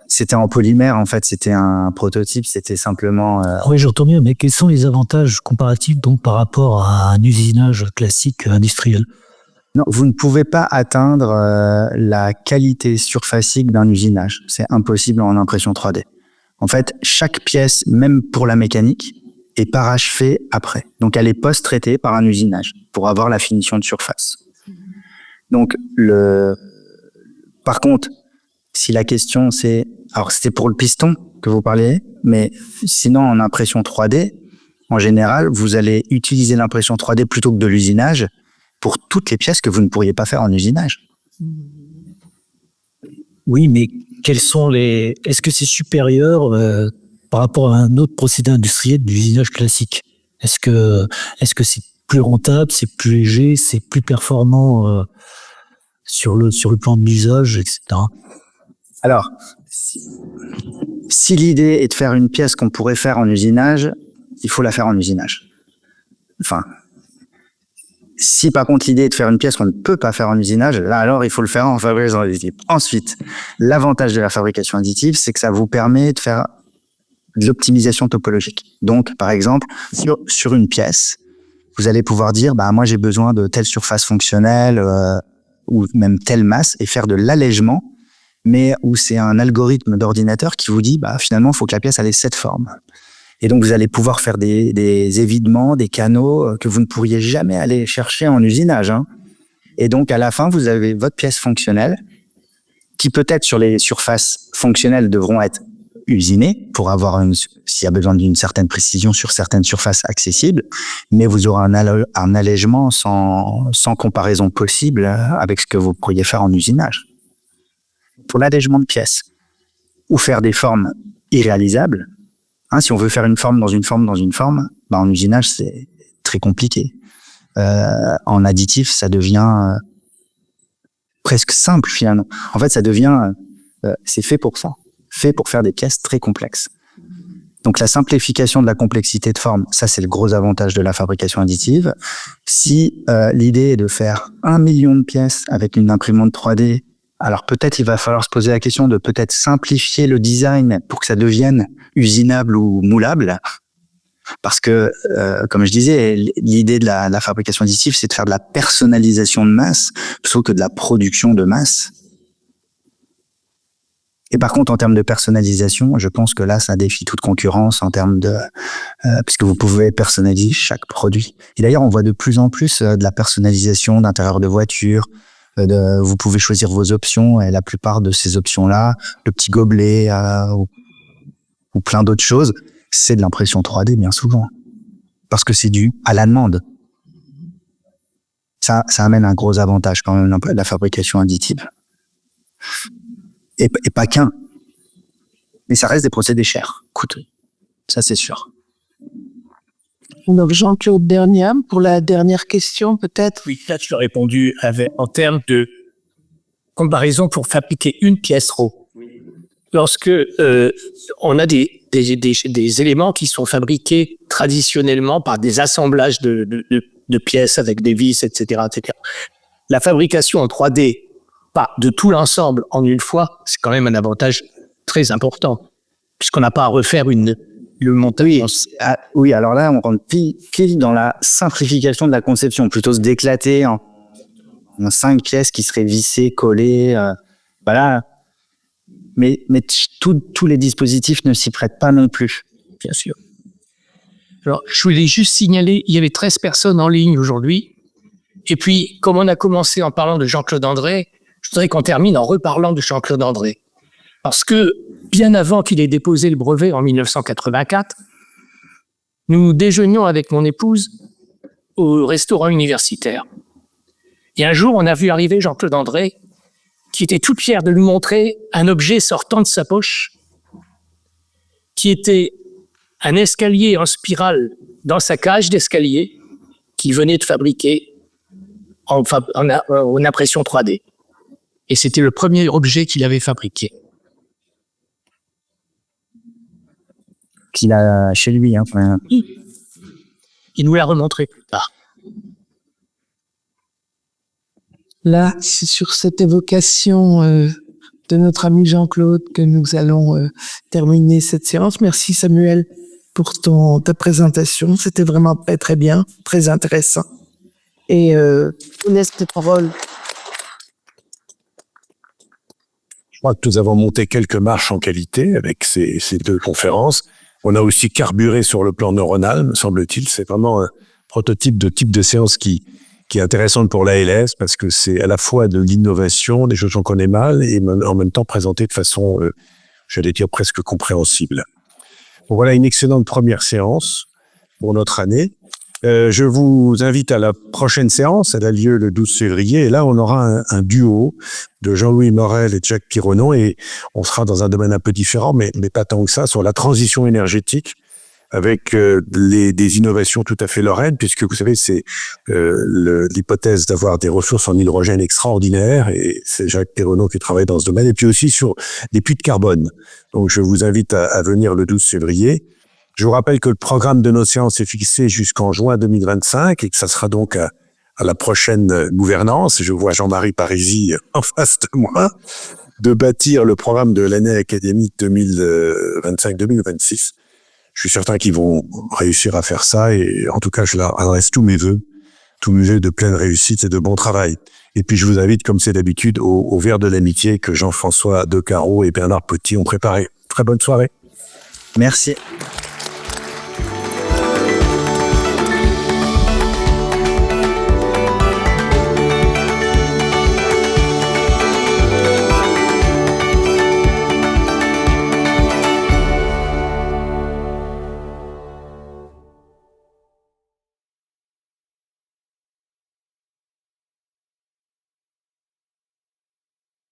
C'était en polymère, en fait. C'était un prototype. C'était simplement... Oui, j'entends bien, mais quels sont les avantages comparatifs donc par rapport à un usinage classique industriel? Non, vous ne pouvez pas atteindre la qualité surfacique d'un usinage. C'est impossible en impression 3D. En fait, chaque pièce, même pour la mécanique, est parachevée après. Donc, elle est post-traitée par un usinage pour avoir la finition de surface. Donc, par contre, si la question c'est... Alors, c'était pour le piston que vous parliez, mais sinon, en impression 3D, en général, vous allez utiliser l'impression 3D plutôt que de l'usinage pour toutes les pièces que vous ne pourriez pas faire en usinage. Oui, mais est-ce que c'est supérieur par rapport à un autre procédé industriel d'usinage classique? Est-ce que c'est plus rentable, c'est plus léger, c'est plus performant sur le plan de l'usage, etc. Alors, si l'idée est de faire une pièce qu'on pourrait faire en usinage, il faut la faire en usinage. Enfin, si par contre l'idée est de faire une pièce qu'on ne peut pas faire en usinage, là alors il faut le faire en fabrication additive. Ensuite, l'avantage de la fabrication additive, c'est que ça vous permet de faire de l'optimisation topologique. Donc, par exemple, sur une pièce, vous allez pouvoir dire, moi j'ai besoin de telle surface fonctionnelle ou même telle masse et faire de l'allègement, mais où c'est un algorithme d'ordinateur qui vous dit, finalement, il faut que la pièce ait cette forme. Et donc, vous allez pouvoir faire des évidements, des canaux que vous ne pourriez jamais aller chercher en usinage. Et donc, à la fin, vous avez votre pièce fonctionnelle qui peut-être sur les surfaces fonctionnelles devront être usinées pour avoir s'il y a besoin d'une certaine précision sur certaines surfaces accessibles, mais vous aurez un allègement sans comparaison possible avec ce que vous pourriez faire en usinage. Pour l'allègement de pièces ou faire des formes irréalisables, si on veut faire une forme dans une forme dans une forme, en usinage, c'est très compliqué. En additif, ça devient presque simple finalement. En fait, ça devient, c'est fait pour ça, fait pour faire des pièces très complexes. Donc la simplification de la complexité de forme, ça c'est le gros avantage de la fabrication additive. Si l'idée est de faire 1 million de pièces avec une imprimante 3D, alors peut-être il va falloir se poser la question de peut-être simplifier le design pour que ça devienne usinable ou moulable. Parce que, comme je disais, l'idée de la fabrication additive, c'est de faire de la personnalisation de masse plutôt que de la production de masse. Et par contre, en termes de personnalisation, je pense que là, ça défie toute concurrence en termes de... puisque vous pouvez personnaliser chaque produit. Et d'ailleurs, on voit de plus en plus de la personnalisation d'intérieur de voiture. Vous pouvez choisir vos options et la plupart de ces options-là, le petit gobelet ou plein d'autres choses, c'est de l'impression 3D bien souvent. Parce que c'est dû à la demande. Ça amène un gros avantage quand même, la fabrication additive. Et pas qu'un. Mais ça reste des procédés chers, coûteux. Ça, c'est sûr. Donc Jean-Claude Derniam, pour la dernière question peut-être. Oui, là tu as répondu en termes de comparaison pour fabriquer une pièce RAW. Lorsque on a des éléments qui sont fabriqués traditionnellement par des assemblages de pièces avec des vis, etc., etc. La fabrication en 3D, pas de tout l'ensemble en une fois, c'est quand même un avantage très important, puisqu'on n'a pas à refaire le montage. Oui, alors là, on rentre pile dans la simplification de la conception, plutôt se d'éclater en 5 pièces qui seraient vissées, collées, voilà. Mais tous les dispositifs ne s'y prêtent pas non plus. Bien sûr. Alors, je voulais juste signaler, il y avait 13 personnes en ligne aujourd'hui. Et puis, comme on a commencé en parlant de Jean-Claude André, je voudrais qu'on termine en reparlant de Jean-Claude André. Parce que, bien avant qu'il ait déposé le brevet en 1984, nous déjeunions avec mon épouse au restaurant universitaire. Et un jour, on a vu arriver Jean-Claude André, qui était tout fier de nous montrer un objet sortant de sa poche, qui était un escalier en spirale dans sa cage d'escalier qu'il venait de fabriquer en impression 3D. Et c'était le premier objet qu'il avait fabriqué. Qu'il a chez lui. Hein. Il nous l'a remontré plus tard. Là, c'est sur cette évocation de notre ami Jean-Claude que nous allons terminer cette séance. Merci Samuel pour ta présentation. C'était vraiment très, très bien, très intéressant. Et on laisse tes paroles. Je crois que nous avons monté quelques marches en qualité avec ces 2 conférences. On a aussi carburé sur le plan neuronal, me semble-t-il. C'est vraiment un prototype de type de séance qui est intéressante pour l'ALS parce que c'est à la fois de l'innovation, des choses qu'on connaît mal, et en même temps présenté de façon, j'allais dire, presque compréhensible. Bon, voilà une excellente première séance pour notre année. Je vous invite à la prochaine séance. Elle a lieu le 12 février. Et là, on aura un duo de Jean-Louis Morel et Jacques Pironneau. Et on sera dans un domaine un peu différent, mais pas tant que ça, sur la transition énergétique, avec des innovations tout à fait lorraines, puisque vous savez, c'est l'hypothèse d'avoir des ressources en hydrogène extraordinaires, et c'est Jacques Pironneau qui travaille dans ce domaine, et puis aussi sur des puits de carbone. Donc, je vous invite à venir le 12 février. Je vous rappelle que le programme de nos séances est fixé jusqu'en juin 2025 et que ça sera donc à la prochaine gouvernance. Je vois Jean-Marie Parisi en face de moi, de bâtir le programme de l'année académique 2025-2026. Je suis certain qu'ils vont réussir à faire ça et en tout cas, je leur adresse tous mes vœux de pleine réussite et de bon travail. Et puis, je vous invite, comme c'est d'habitude, au verre de l'amitié que Jean-François Decaro et Bernard Petit ont préparé. Très bonne soirée. Merci.